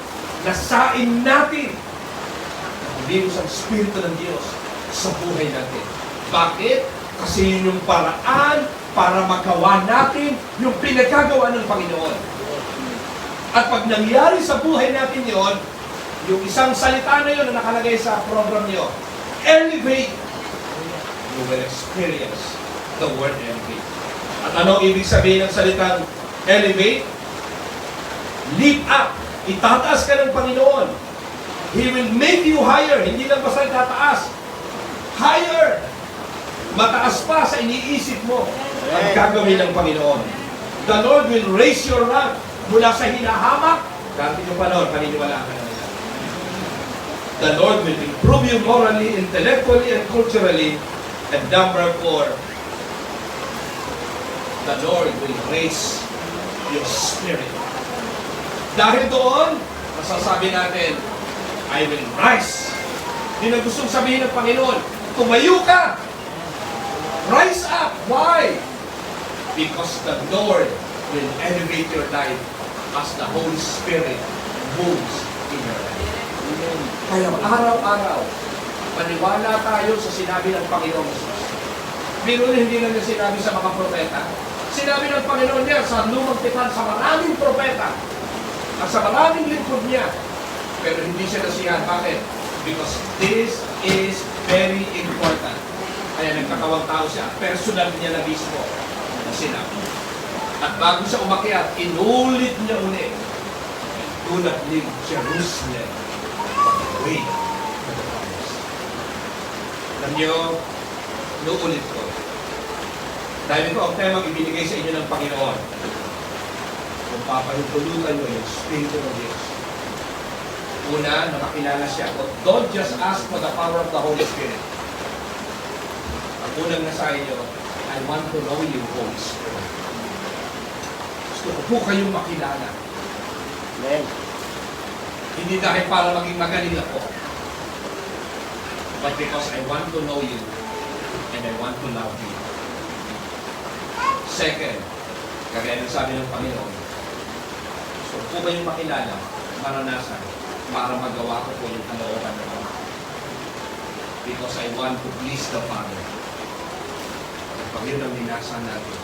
nasain natin na kumilos ang Espiritu ng Diyos sa buhay natin. Bakit? Kasi yun yung paraan para magawa natin yung pinagagawa ng Panginoon. At pag nangyari sa buhay natin yon, yung isang salita na yun na nakalagay sa program nyo, elevate, you will experience the word elevate. At ano ibig sabihin ng salitang elevate? Lift up. Itataas ka ng Panginoon. He will make you higher. Hindi lang basta tataas. Higher. Mataas pa sa iniisip mo ang gagawin ng Panginoon. The Lord will raise your rank mula sa hinahamak. Dati yung panahon, paniniwala ka na nila. The Lord will improve you morally, intellectually, and culturally. And number 4, the Lord will raise your spirit. Dahil doon, masasabi natin, I will rise. Yun ang gustong sabihin ng Panginoon. Tumayo ka! Rise up! Why? Because the Lord will elevate your life as the Holy Spirit moves in your life. Kaya araw-araw, maniwala tayo sa sinabi ng Panginoon Jesus. Pero hindi lang niya sinabi sa mga propeta. Sinabi ng Panginoon niya sa lumang tipan sa maraming propeta at sa maraming lingkod niya. Pero hindi siya nasiyahan. Bakit? Because this is very important. Kaya nagkakawang tao siya. Personal niya na mismo na sinabi. At bago siya umakyat, inulit niya ulit. Do not leave Jerusalem, but wait for the promise. Alam niyo, inuulit ko. Dahil ito ang temang ibinigay sa inyo ng Panginoon. Kung papahintulutan nyo yung Espiritu ng Diyos. Una, nakakilala siya. Don't just ask for the power of the Holy Spirit. Ang unang nasa inyo, I want to know you, Holy Spirit. Gusto ko po kayong makilala. Amen. Hindi dahil para maging magaling ako. But because I want to know you and I want to love you. Second, kagaya ng sabi ng Panginoon, gusto ko po kayong makilala, maranasan, para magawa ko po yung kalooban ng Ama. Because I want to please the Father. At pag yun ang minasan natin,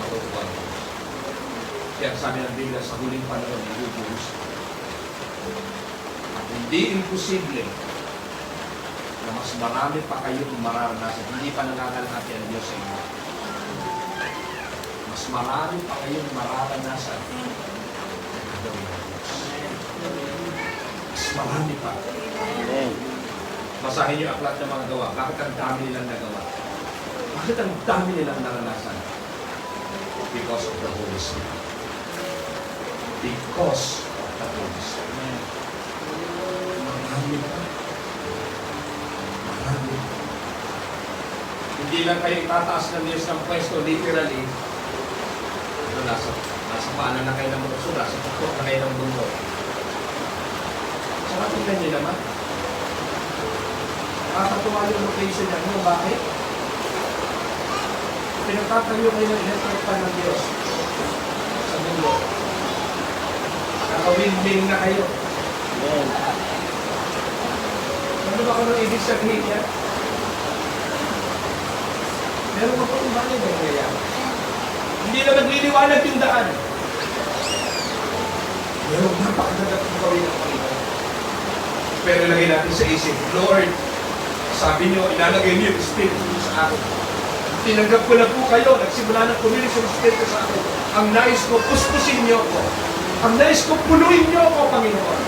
matutuwa ko. Kaya sabi ng Biblia, sa huling panahon, ibubuhos. At hindi imposible na mas marami pa kayong mararanasan. Hindi pa nangangalhati ang Diyos sa inyo. Mas marami pa kayong mararanasan. Mas marami pa. Amen. Basahin niyo aklat ng mga gawa. Bakit ang dami nilang nagawa? Bakit ang dami nilang naranasan? Because of the Holy Spirit. Because of the Holy Spirit. Marami pa. Marami pa. Hindi lang kayo itataas ng Diyos ng pwesto, literally. Ito, nasa paanan na kayo ng bukso, nasa tuktok na kayo ng bundok. Saka tingnan niyo naman. Nakakatuwa yung location niya. Ano, bakit? Pinagtatayo kayo ng electric pan ng Diyos sa mundo. Nakawinding na kayo. Amen. Ano ba kung ibig sabihin niya? Meron mo pa kung bakit ba nangyayari? Hindi na nagliliwanag yung daan. Meron napakaganda kung gawin ng Panginoon. Pero lagay natin sa isip, Lord, sabi niyo, ilalagay niyo yung Espiritu sa akin. Tinanggap ko na po kayo, nagsimula na pumilis yung Espiritu sa akin. Ang nais ko, puspusin niyo ko. Ang nais ko, punuin niyo ako, Panginoon.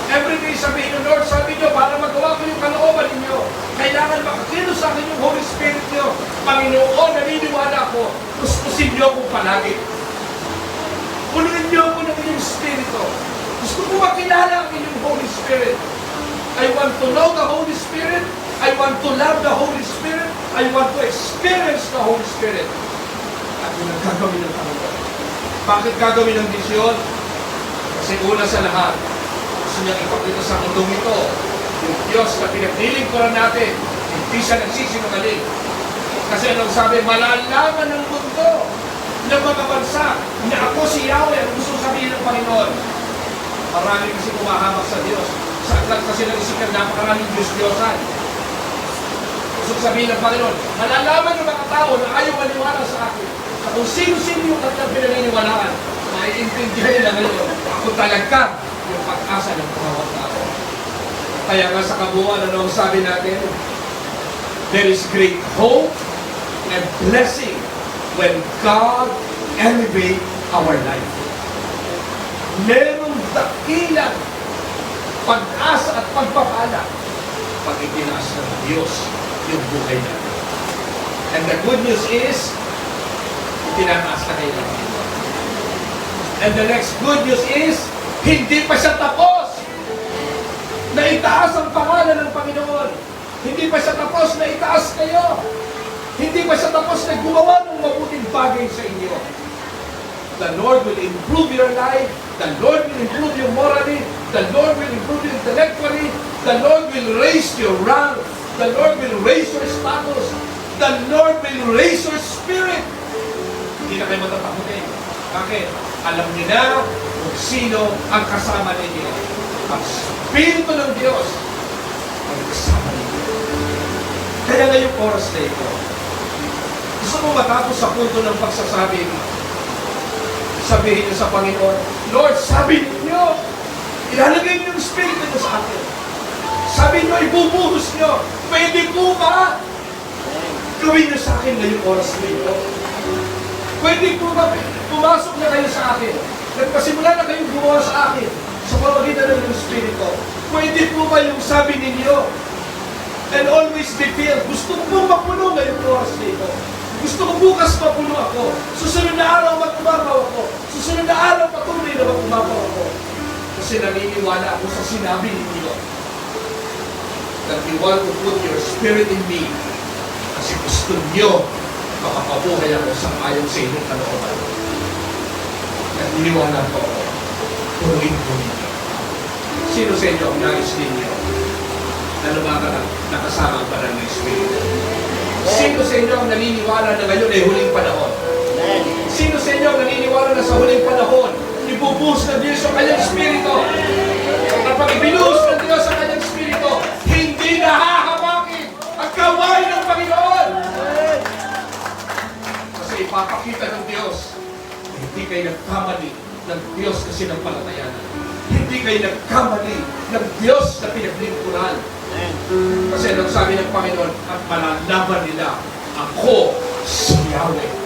Every day sabihin niyo, Lord, sabi niyo, para magawa ko yung kalooban ninyo, kailangan makakilo sa akin yung Holy Spirit niyo. Panginoon, naniniwala ko, puspusin niyo ako palagi. Punuin niyo ako ng inyong Espiritu. Gusto ko makilala ang inyong Holy Spirit. I want to know the Holy Spirit. I want to love the Holy Spirit. I want to experience the Holy Spirit. At yun ang gagawin ng Panginoon. Bakit gagawin ng Diyos? Kasi una sa lahat, gusto niyang ipakita sa mundong ito, yung Diyos na pinaglilingkuran natin, hindi siya nagsisinungaling. Kasi anong sabi, malalaman ng mundo ng mga bansa na ako si Yahweh, ang gusto sabihin ng Panginoon. Marami kasi kumahamak sa Diyos. Sa aklat kasi ng isikan, napakaraming Diyos-Diyosan. Gusto sabihin ng Panginoon, malalaman ng mga tao na ayaw maniwala sa akin. At kung sino-sino yung kanilang pinaniniwalaan, maiintindihan nila ngayon, ako talaga yung pag-asa ng bawat tao. Kaya nga sa kabuuan, ano ang sabi natin? There is great hope and blessing when God elevates our life. Merong dakilang pag-asa at pagpapala pag itinaas ng Diyos yung buhay natin. And the good news is, itinataas na kayo ng Panginoon. And the next good news is, hindi pa siya tapos na itaas ang pangalan ng Panginoon. Hindi pa siya tapos na itaas kayo. Hindi pa siya tapos na gumawa ng mabuting bagay sa inyo. The Lord will improve your life. The Lord will improve you morally. The Lord will improve you intellectually. The Lord will raise your rank. The Lord will raise your status. The Lord will raise your spirit. Hindi na kayo matatakutin. Bakit? Alam niyo na kung sino ang kasama ninyo. Ang Espiritu ng Diyos ang kasama ninyo. Kaya ngayong oras na ito, gusto mo matapos sa punto ng pagsasabi, sabihin niyo sa Panginoon, Lord, sabi niyo, ilalagay niyo yung Espiritu niyo sa akin. Sabi niyo, ibubuhos niyo. Pwede po ba? Gawin niyo sa akin ngayong oras na ito. Pwede po ba pumasok na kayo sa akin? Nagpasimula na kayong gumawa sa akin sa pamagitan ng Espiritu. Pwede po ba yung sabi ninyo, and always be filled? Gusto ko pong mapuno ngayong oras nito. Gusto ko bukas mapuno ako. Susunod na araw mag-umapaw ako. Susunod na araw patuloy na mag-umapaw ako. Kasi naniniwala ako sa sinabi ninyo that you want to put your spirit in me. Kasi gusto nyo makapabuhay ako sa ayon sa inyong kalooban. Naniniwala po ako. Punuin po ninyo. Sino sa inyo ang nais ninyo na lumakad nakasama ang banal na Espiritu? Sino sa inyo ang naniniwala na ngayon ay huling panahon? Sino sa inyo ang naniniwala na sa huling panahon ibubuhos ng Diyos ang kanyang Espiritu? Kapag ibinuhos ng Diyos ang kanyang Espiritu, hindi nahahawakin ang kamay ng Panginoon. Kasi ipapakita ng Diyos na hindi kayo nagkamali ng Diyos na sinampalatayanan. Hindi kayo nagkamali ng Diyos na pinaglingkuran. Kasi nang sabi ng Panginoon, at malalaman nila, ako si Yahweh.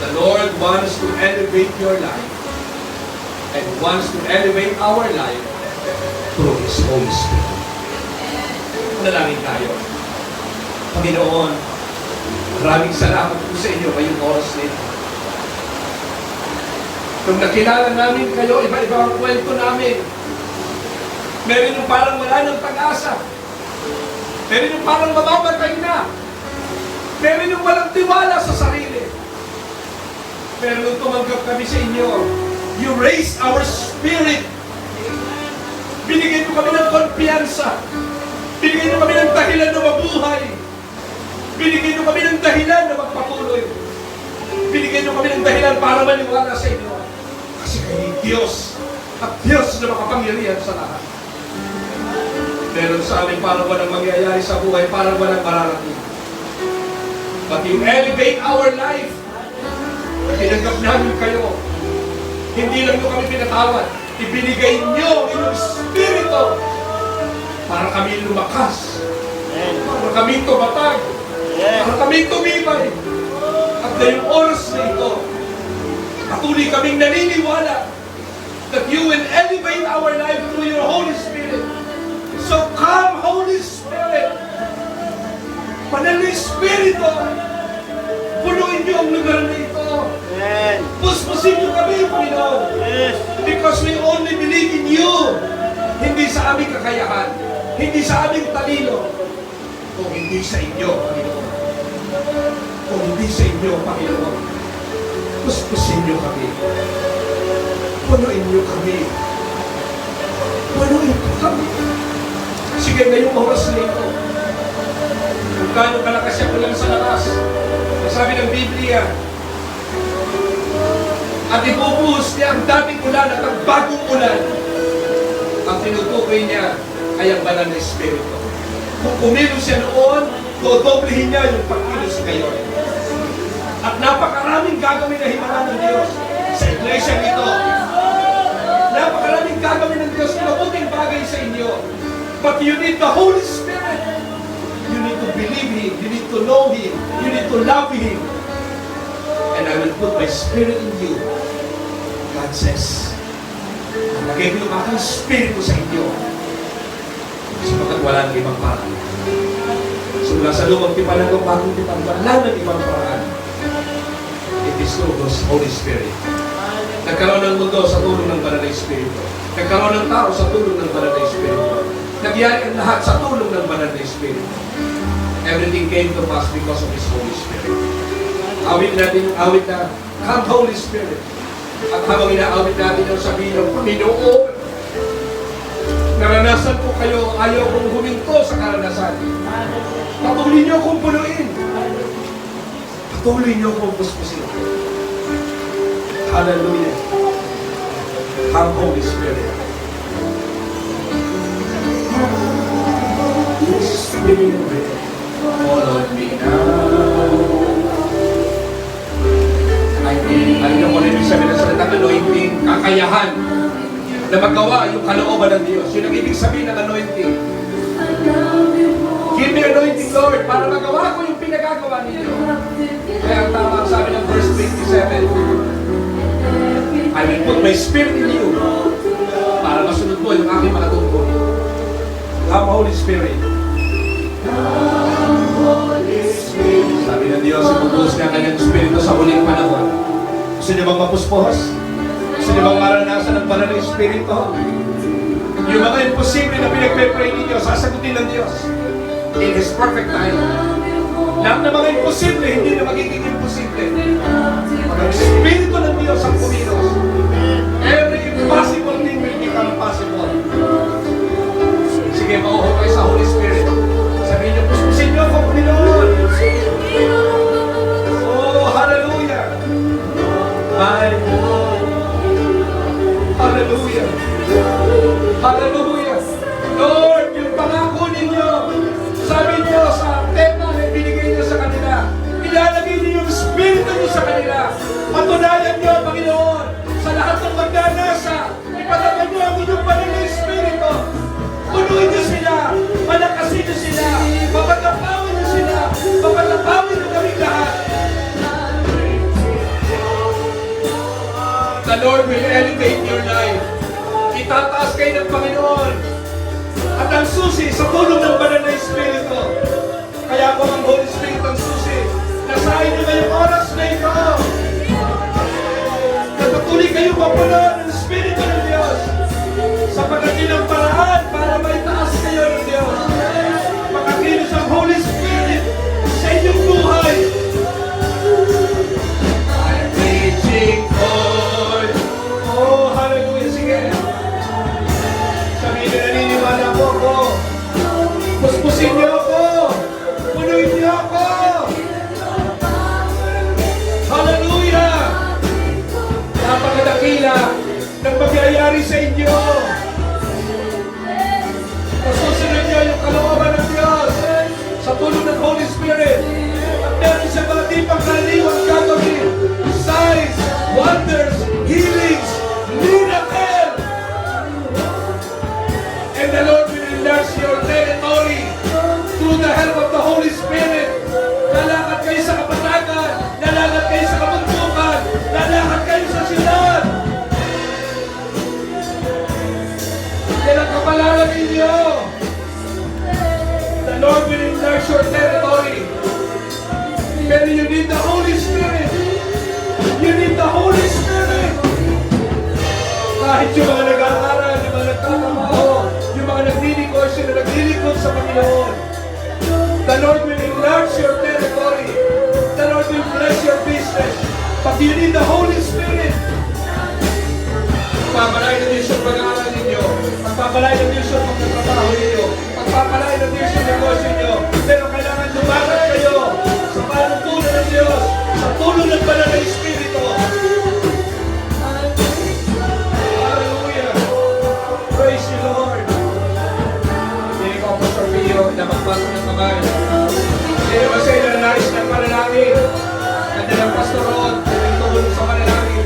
The Lord wants to elevate your life and wants to elevate our life through His Holy Spirit. Manalangin tayo. Panginoon, maraming salamat po sa inyo ngayong oras nito. Nung nakilala namin kayo, iba-iba ang kwento namin. Meron yung parang wala ng pag-asa. Meron yung parang mamamatay na. Meron yung walang tiwala sa sarili. Pero nung tumanggap kami sa inyo, you raised our spirit. Binigyan nyo kami ng kumpiyansa. Binigyan nyo kami ng dahilan na mabuhay. Binigyan nyo kami ng dahilan na magpatuloy. Binigyan nyo kami ng dahilan para maniwala sa inyo. Kasi kayo Diyos. At Diyos na makapangyarihan sa lahat. Meron sa amin parang walang mangyayari sa buhay, parang walang mararating. But you elevate our life. Tinanggap namin kayo. Hindi lang nyo kami pinatawad. Ibinigay nyo inyong Espiritu para kami lumakas. Para kami tumatag. Para kami tumibay. At ngayong oras na ito, patuloy kaming naniniwala that you will elevate our life through your Holy Spirit. So come, Holy Spirit. Banal na Espiritu, punuin niyo ang lugar na ito. Puspusin niyo kami, Panginoon. Because we only believe in you. Hindi sa aming kakayahan. Hindi sa aming talino. Kung hindi sa inyo, Panginoon. Kung hindi sa inyo, Panginoon. Puspusin niyo kami. Punuin niyo kami. Punuin po kami. Sige, ngayong oras na ito. Kung gaano kalakas siya kulang sa lakas. Sabi ng Biblia, at ibubuhos niya ang dating ulan at ang bagong ulan. Ang tinutukoy niya ay ang banal na Espiritu. Kung kumilos siya noon, dodoblehin niya yung pagkilos ngayon. At napakaraming gagawin na himala ng Diyos sa iglesia nito. Napakaraming gagawin ng Diyos na mabuting bagay sa inyo. But you need the Holy Spirit. You need to believe Him. You need to know Him. You need to love Him. And I will put my Spirit in you. God says, nagay ko yung aking Espiritu sa inyo. Sapagkat wala ng ibang paraan. So mula sa lumang tipan ng bagong tipan, wala ng ibang paraan. It is through the Holy Spirit. Nagkaroon ng mundo sa tulong ng banal na Espiritu. Nagkaroon ng tao sa tulong ng banal na Espiritu. Nagyari ang lahat sa tulong ng banal na Espiritu. Everything came to pass because of His Holy Spirit. Awit natin yung awit na, Come Holy Spirit. At habang inaawit natin yung sabihin ng Panginoon, naranasan ko kayo, ayaw kong huminto sa karanasan. Patuloy niyo kong punuin. Patuloy niyo kong puspusin. Hallelujah. Come Holy Spirit. Holy Spirit, follow me now. Alam mo na ibig sabihin ng salitang anointing, kakayahan na magawa yung kalooban ng Diyos. Yun ang ibig sabihin ng anointing. Give me anointing, Lord, para magawa ko yung pinagagawa ninyo. Kaya ang tama ang sabi ng verse 27, I will put my spirit in you para masunod mo yung aking mga tungkol. Come, Holy Spirit. Sabi ng Diyos, ibubuhos niya kanyang Espiritu sa huling panahon. Gusto niyo bang mapuspos? Gusto niyo bang maranasan ang banal na Espiritu? Yung mga imposible na pinagpe-pray ninyo, sasagutin ng Diyos in His perfect time. Lahat ng mga imposible, hindi na magiging imposible. Pag ang Espiritu ng Diyos ang kumilos, every impossible thing will become possible. Sige, mauho kayo sa Holy Spirit. Sabihin niyo, puspusin niyo ako, Panginoon. Oh, hallelujah. My Lord. Hallelujah. Hallelujah. Lord, yung pangako ninyo, sabi niyo sa tema na binigay niyo sa kanila, ilalagay niyo yung Espiritu niyo sa kanila. Patunayan niyo, Panginoon, sa lahat ng magdanasa, ipalaban niyo ang inyong banal na Espiritu. Punuin niyo sila, malakasin niyo sila, papagapawin niyo sila, papagapawin niyo kami lahat. The Lord will elevate your life. Itataas kayo ng Panginoon. At ang susi sa tulong ng banal na Espiritu. Kaya kung ang Holy Spirit ang susi, nasahin niyo ngayong oras na ito. Natutuloy kayong mapuno ng Espiritu ng Diyos. Sapagkat yun ang paraan para maitaas kayo ng Diyos. Makakilos ang Holy Spirit sa inyong buhay. I'm reaching for. Oh, hallelujah. Sige. Sabihin na naniniwala po ako. Puspusin niyo ako. Punuin niyo ako. Hallelujah. Napakadakila ng magyayari sa inyo. Masusunod niyo yung kalooban ng Diyos sa tulong ng Holy Spirit. At meron siya mga di pangkaliwang gagawin. Signs, wonders, healings, miracle. And the Lord will enlarge your territory through the help of the Holy Spirit. Lalakad kayo sa kapatagan, lalakad kayo sa kabundukan, lalakad kayo sa siyudad. Yan ang kapalaran ninyo. The Lord will enlarge your territory. Pero you need the Holy Spirit. You need the Holy Spirit. Kahit yung mga nag-aaral, yung mga nagtatrabaho, yung mga nagninegosyo na naglilingkod sa Panginoon, the Lord will enlarge your territory. The Lord will bless your business. But you need the Holy Spirit. Pagpapalay ng Diyos yung pag-aaral ninyo. Pagpapalay ng Diyos yung pagkatrabaho ninyo. Pagpapalay ng Diyos yung negosyo ninyo. Pero kailangan lumagat kayo sa panuntunan ng Diyos, sa tulong ng banal na Espiritu. Hallelujah. Praise you, Lord. Hindi ko po sa video na magbago ng kamay. Sino ba sa inyo na nais ng panalangin? Ganda ng pastoron, yung tumulong sa panalangin.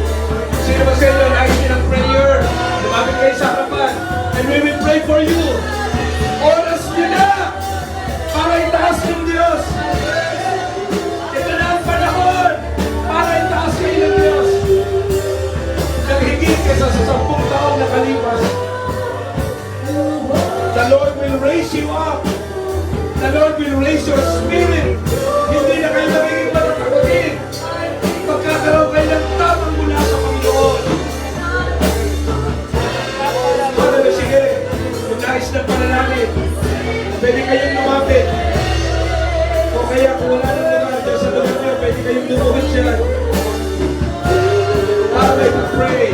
Sino ba sa inyo na nais ng prayer? Lumapit kayo sa harapan. And we will pray for you. Oras nyo na para itaas ng Diyos. Ito na ang panahon para itaas kayo ng Diyos. Naghigit kaysa sa 10 taon na kalipas. The Lord will raise you up. The Lord will raise your spirit. Hindi na kayo magiging matatakotin. Pagkakaroon kayo ng tapang mula sa Panginoon. Ano, sige, kung nais ng panalangin, pwede kayong lumapit. O kaya kung wala nang naman dyan sa lugar niyo, pwede kayong lumuhod siya. I'd like to pray.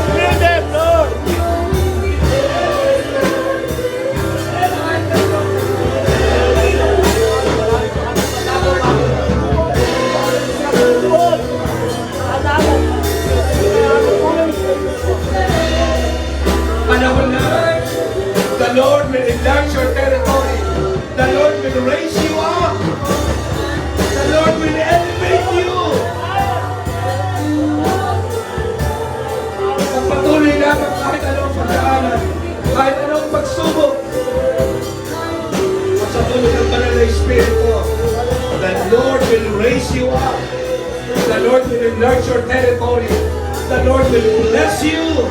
Fill them, Lord. Panahon na, the Lord will enlarge your territory. The Lord will raise you up. The Lord will elevate you. Pagpatuloy lamang kahit anong pagdaanan, kahit anong pagsubok. Sa tulong ng banal na Espiritu, the Lord will raise you up. The Lord will enlarge your territory. The Lord will bless you.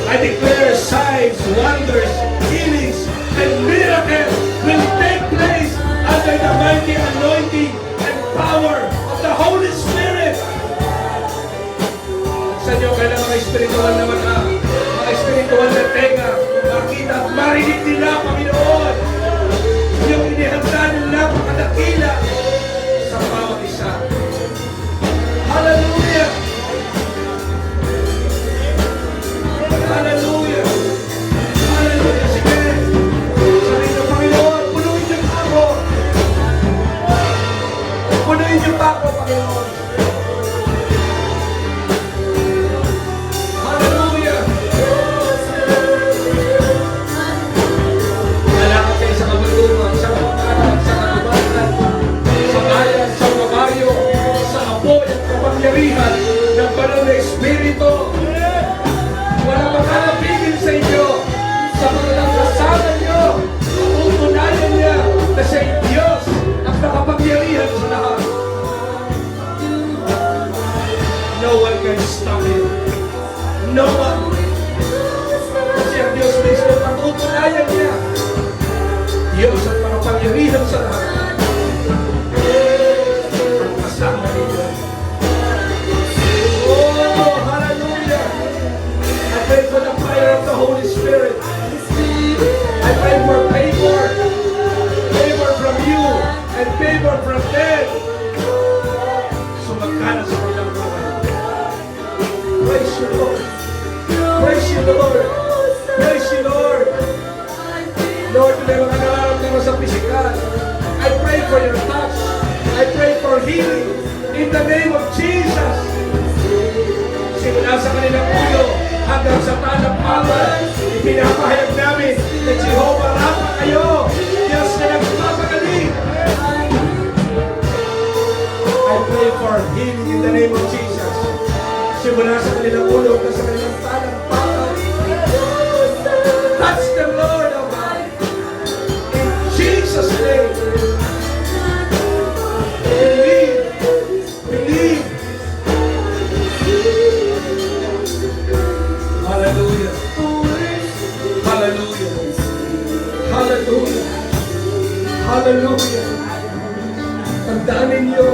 I declare signs, wonders, healings, and miracles will take place under the mighty anointing and power of the Holy Spirit. Sa inyo, kailangan mga espiritual na mata, mga espiritual na tenga, makita at marinig nila, Panginoon, yung inihanda nila pagkadakila sa bawat isa. Hallelujah! Hallelujah! Hallelujah! Sige! Sabihin ng Panginoon, punuin niyo pa ako! Punuin niyo pa ako, Panginoon! Hallelujah! Lalakad kayo sa kabulungan, sa kapakanan, sa katubatan, sa bayan, sa babayo, sa apoy at kapangyarihan ng banal na Espiritu. Walang makakapigil sa inyo sa mga nagkasama nyo. Tutunayan niya na siya'y Diyos at nakapangyarihan sa lahat. No one can stop him. No one. Kasi ang Diyos mismo patutunayan niya. Diyos at nakapangyarihan sa lahat. Ang kasama ninyo. Oh, hallelujah! I pray for the fire of the Holy Spirit. I pray for favor. Favor from you and favor from them. Sumagkana sa kanilang buhay. Praise you, Lord. Praise you, Lord. Praise you, Lord. Lord, may mga nararamdaman sa pisikal. I pray for your touch. I pray for healing. In the name of Jesus. Simula sa kanilang ulo hanggang sa talampakan, ipinapahayag namin na Jehovah Rapha kayo, Diyos na nagpapagaling. I pray for healing in the name of Jesus. Simula sa kanilang ulo hanggang sa kanilang talampakan. Touch them, Lord, oh God. In Jesus' name. Believe. Believe. Hallelujah. Hallelujah. Hallelujah. Hallelujah. Tandaan ninyo,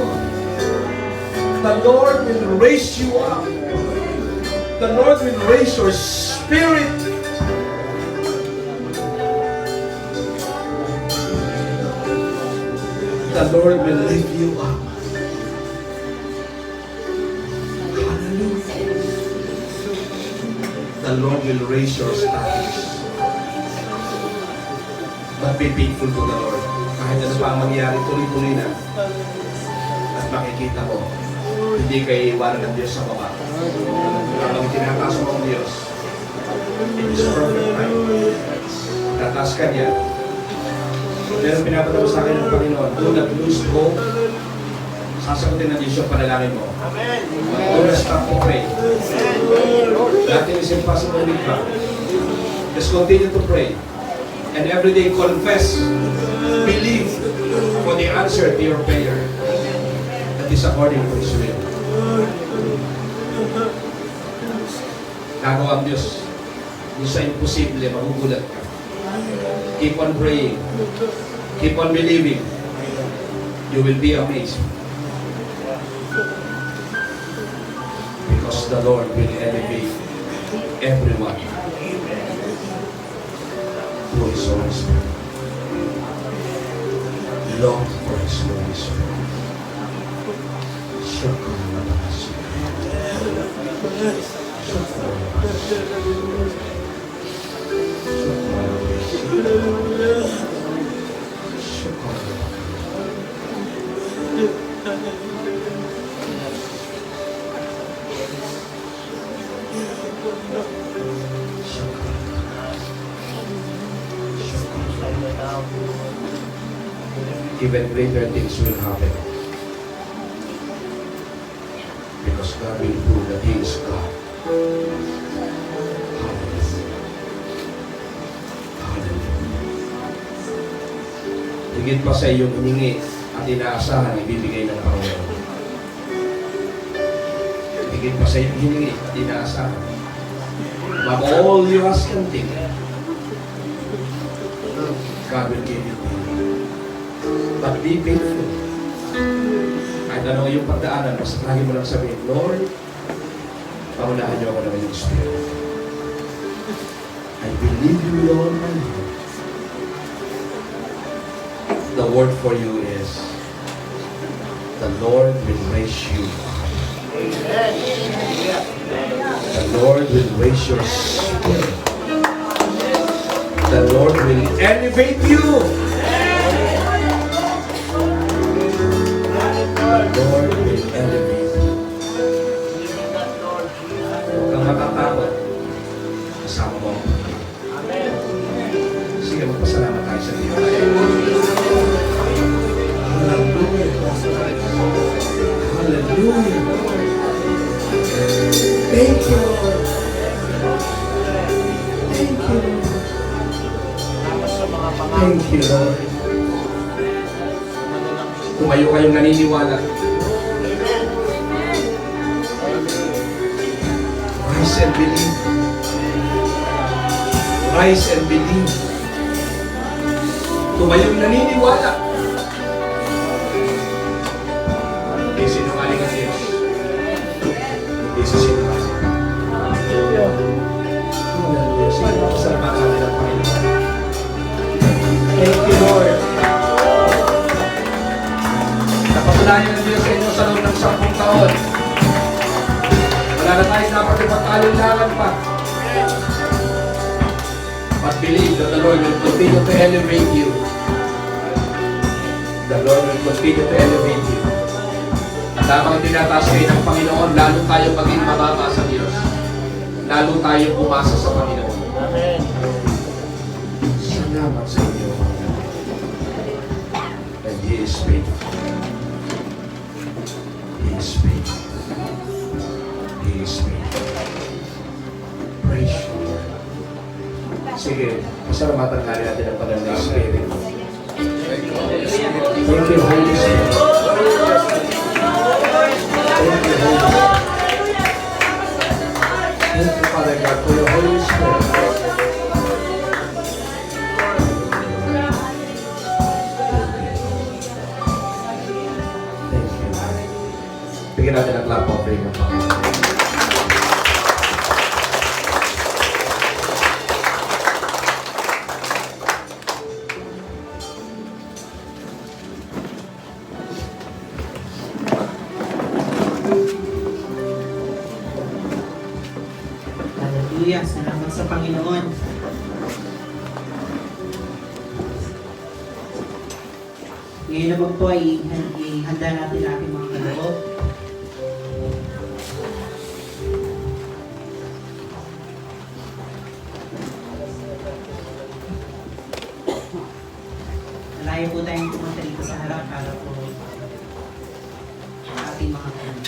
the Lord will raise you up. The Lord will raise your spirit. The Lord will lift you up. Hallelujah. The Lord will raise your status. But be faithful to the Lord. Kahit ano pa ang mangyari, tuloy-tuloy na. At makikita mo, hindi kayo iwanan ng Diyos sa baba. Habang tinataas mo ang Diyos, it is perfect time. Tataas ka niya. Pero pinapatapos sa akin ng Panginoon, do not lose hope. Sasagutin ng Diyos yung panalangin mo. Do not stop to pray. Nothing is impossible with God. Just continue to pray. And every day confess, believe for the answer to your prayer. That is according to His will. Nagawa ang Diyos. Yung sa imposible, magugulat ka. Keep on praying. Keep on believing. You will be amazed. Because the Lord will elevate everyone through His Holy Spirit. Long for His Holy Spirit. Even greater things will happen. Because God will prove that He is God. Hallelujah. Hallelujah. Higit pa sa iyong hiningi at inaasahan, ibibigay ng Panginoon. Higit pa sa iyong hiningi at inaasahan. But all you ask and think, God will give you. But be faithful. Kahit ano yung pagdaanan, basta lagi mo lang sabihin, Lord, pangunahan niyo ako ng iyong Spirit. I believe you with all my heart. The word for you is, the Lord will raise you up. The Lord will raise your spirit. The Lord will elevate you. The Lord will elevate you. Huwag kang matatakot. Kasama mo. Sige, magpasalamat tayo sa Diyos. Hallelujah. Hallelujah. Thank you, Lord. Thank you, Lord. Thank you, Lord. Tumayo kayong naniniwala. Rise and believe. Rise and believe. Tumayong naniniwala. Hindi sinungaling ang Diyos. Hindi sa sinungaling. Hallelujah. Salamat natin ang Panginoon. Thank you, Lord. Napatunayan ng Diyos sa inyo sa loob ng 10 taon. Wala na tayo dapat ipag-alinlangan pa. But believe that the Lord will continue to elevate you. The Lord will continue to elevate you. At habang tinataas kayo ng Panginoon, lalo tayo maging mababa sa Diyos. Lalo tayo umasa sa Panginoon. Amen. Salamat sa inyo. And He is faithful. He is faithful. He is faithful. Praise you, Lord. Sige, pasalamatan nga rin natin ang Panginoon ng Spirit. Thank you, Holy Spirit. Thank you, Holy Spirit. Thank you, Father God, for your Holy Spirit. Thank you. Bigyan natin ang clap offering ng Panginoon. Hallelujah. Salamat sa Panginoon. Ngayon naman po ay ihanda natin ang ating mga kaloob. Malayo po tayong pumunta dito sa harap para po ang ating mga kaloob.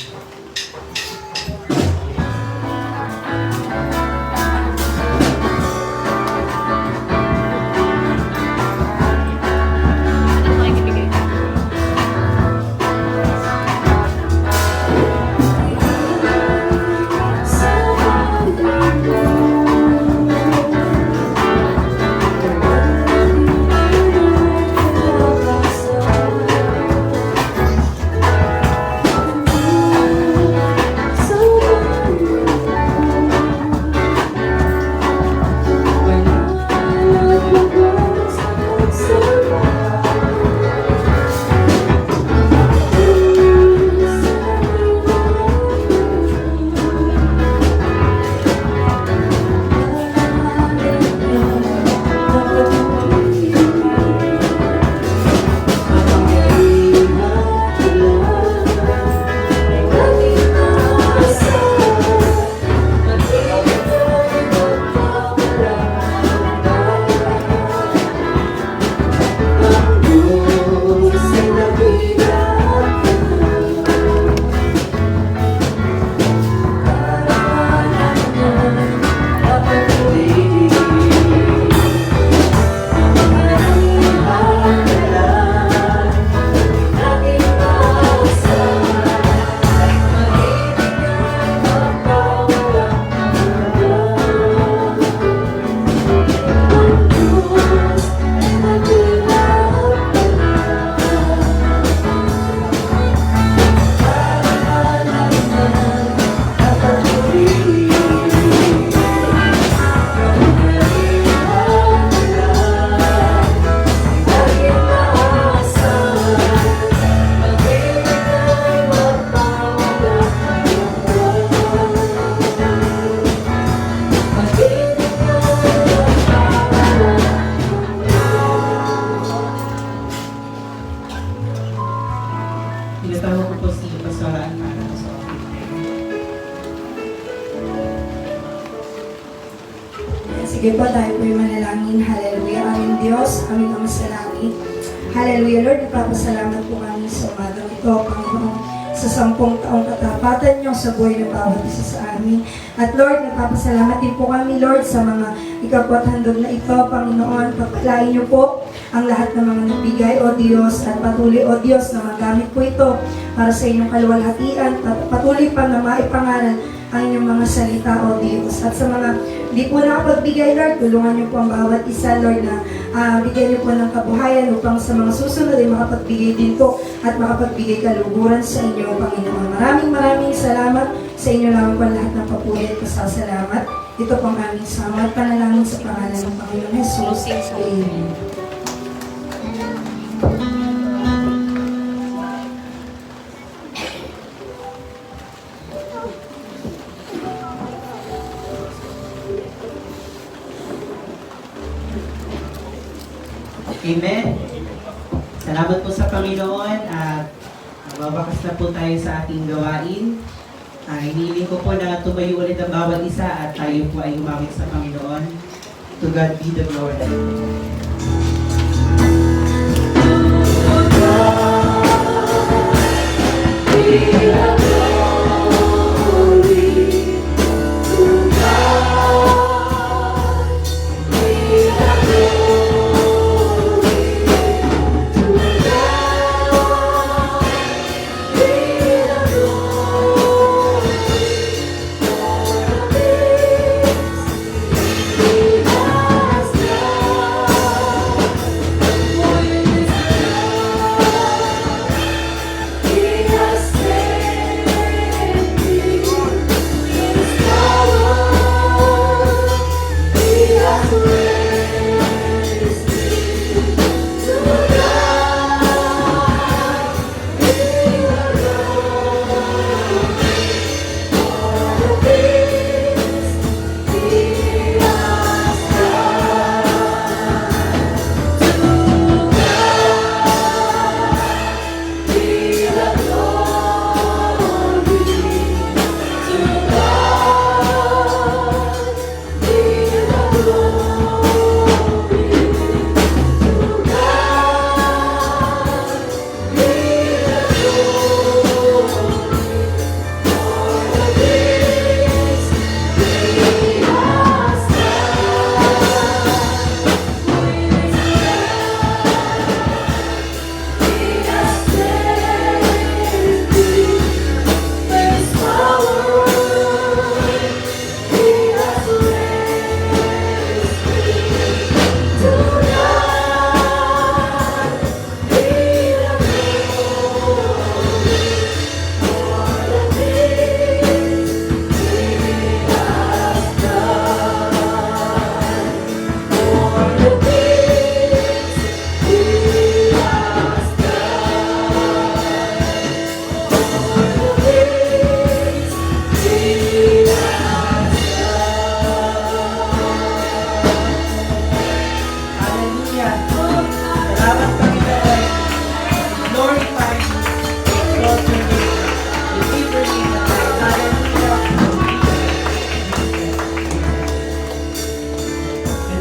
Sige po, tayo po yung manalangin. Hallelujah. Aming Diyos, aming Ama sa langit. Hallelujah, Lord. Nagpapasalamat po kami sa umagang ito, Panginoon, sa 10 taong katapatan niyo sa buhay ng bawat isa sa amin. At Lord, nagpapasalamat din po kami, Lord, sa mga ikapot handog na ito, Panginoon. Pagpalain niyo po ang lahat ng mga nagbigay, O Diyos, at patuloy, O Diyos, na magamit po ito para sa inyong kaluwalhatian. Patuloy pa na maipangaral ang inyong mga salita, O Diyos. At sa mga di po nakapagbigay, Lord, tulungan niyo po ang bawat isa, Lord, na bigyan niyo po ng kabuhayan upang sa mga susunod ay makapagbigay din po at makapagbigay kaluguran sa inyo, Panginoon. Maraming salamat sa inyo lang po lahat ng papuri at pasasalamat. Ito po ang aming sama at panalangin sa pangalan ng Panginoon Jesus. Amen. Amen. Salamat po sa Panginoon at mababakas na po tayo sa ating gawain. Hinihiling ko po na tumayo ulit ang bawat isa at tayo po ay umawit sa Panginoon. To God be the glory.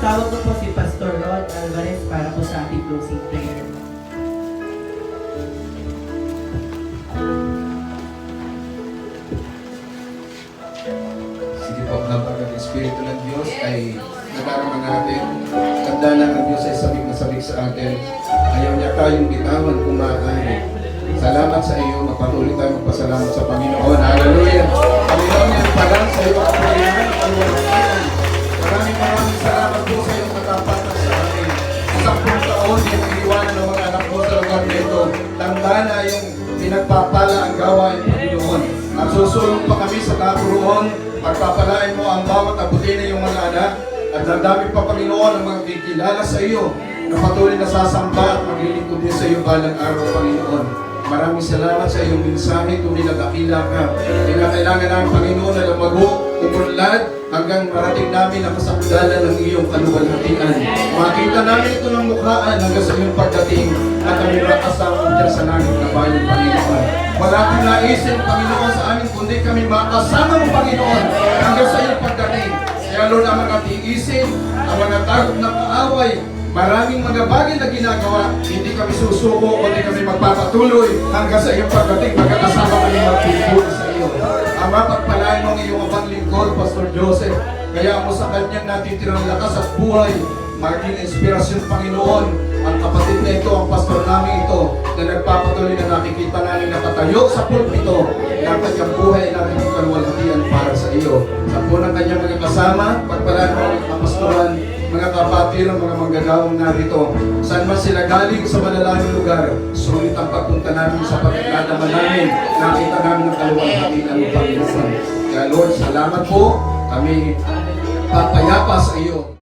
Tawag ko po si Pastor Rod Alvarez para po sa ating closing prayer. Sige po, habang ang Espiritu ng Diyos ay nadarama natin. Tanda na ang Diyos ay sabik na sabik sa atin. Ayaw niya tayong bitawan kung maaari. Salamat sa iyo. Magpatuloy tayo magpasalamat sa Panginoon. Hallelujah! Panginoon, yan pala sa iyo ang pangyahan, pangyahan. Maraming salamat po sa iyong katapatan sa akin. Sa 10 taon, yan ang iwanan ng mga anak mo sa lugar nito. Tanda na yung pinagpapala ang gawain ng Panginoon. At susulong pa kami sa kapuruan. Pagpapalain mo ang bawat abutin ng iyong mga anak. At dadami pa, Panginoon, ang mga kikilala sa iyo na patuloy na sasamba at maglilingkod din sa iyo balang araw, Panginoon. Maraming salamat sa iyong mensahe kung nilagakila ka. Kailangan namin, Panginoon, na lumago, umunlad, hanggang marating namin ang kasakdalan ng iyong kaluwalhatian. Makita namin ito ng mukhaan hanggang sa iyong pagdating at kami makasama dyan sa langit na bayan, Panginoon. Wala kang naisin, Panginoon, sa amin, kundi kami makasama mo, Panginoon, hanggang sa iyong pagdating. Kaya Kaya Lord, ang mga tiisin, ang mga takot na kaaway, maraming mga bagay na ginagawa, hindi kami susuko o hindi kami magpapatuloy hanggang sa iyong pagdating, magkakasama kami magpupuli sa iyo. Ama, pagpalain mo ang iyong abang lingkod, Pastor Joseph. Kaya mo sa kanyang natitirang lakas at buhay, maging inspirasyon, Panginoon, ang kapatid na ito, ang pastor namin ito, na nagpapatuloy na nakikita namin nakatayo sa pulpito, na ang kanyang buhay na naging kalwalhatian para sa iyo. Sa po ng kanyang mga kasama, pagpalaan mo ang kapastoran, mga kapatid, mga manggagawang narito, saan man sila galing sa malalayong lugar, sulit ang pagpunta namin sa pagkakadama namin, nakita namin ang kalwalhatian mo, Panginoon. Kaya Lord, salamat po, kami papayapa sa iyo.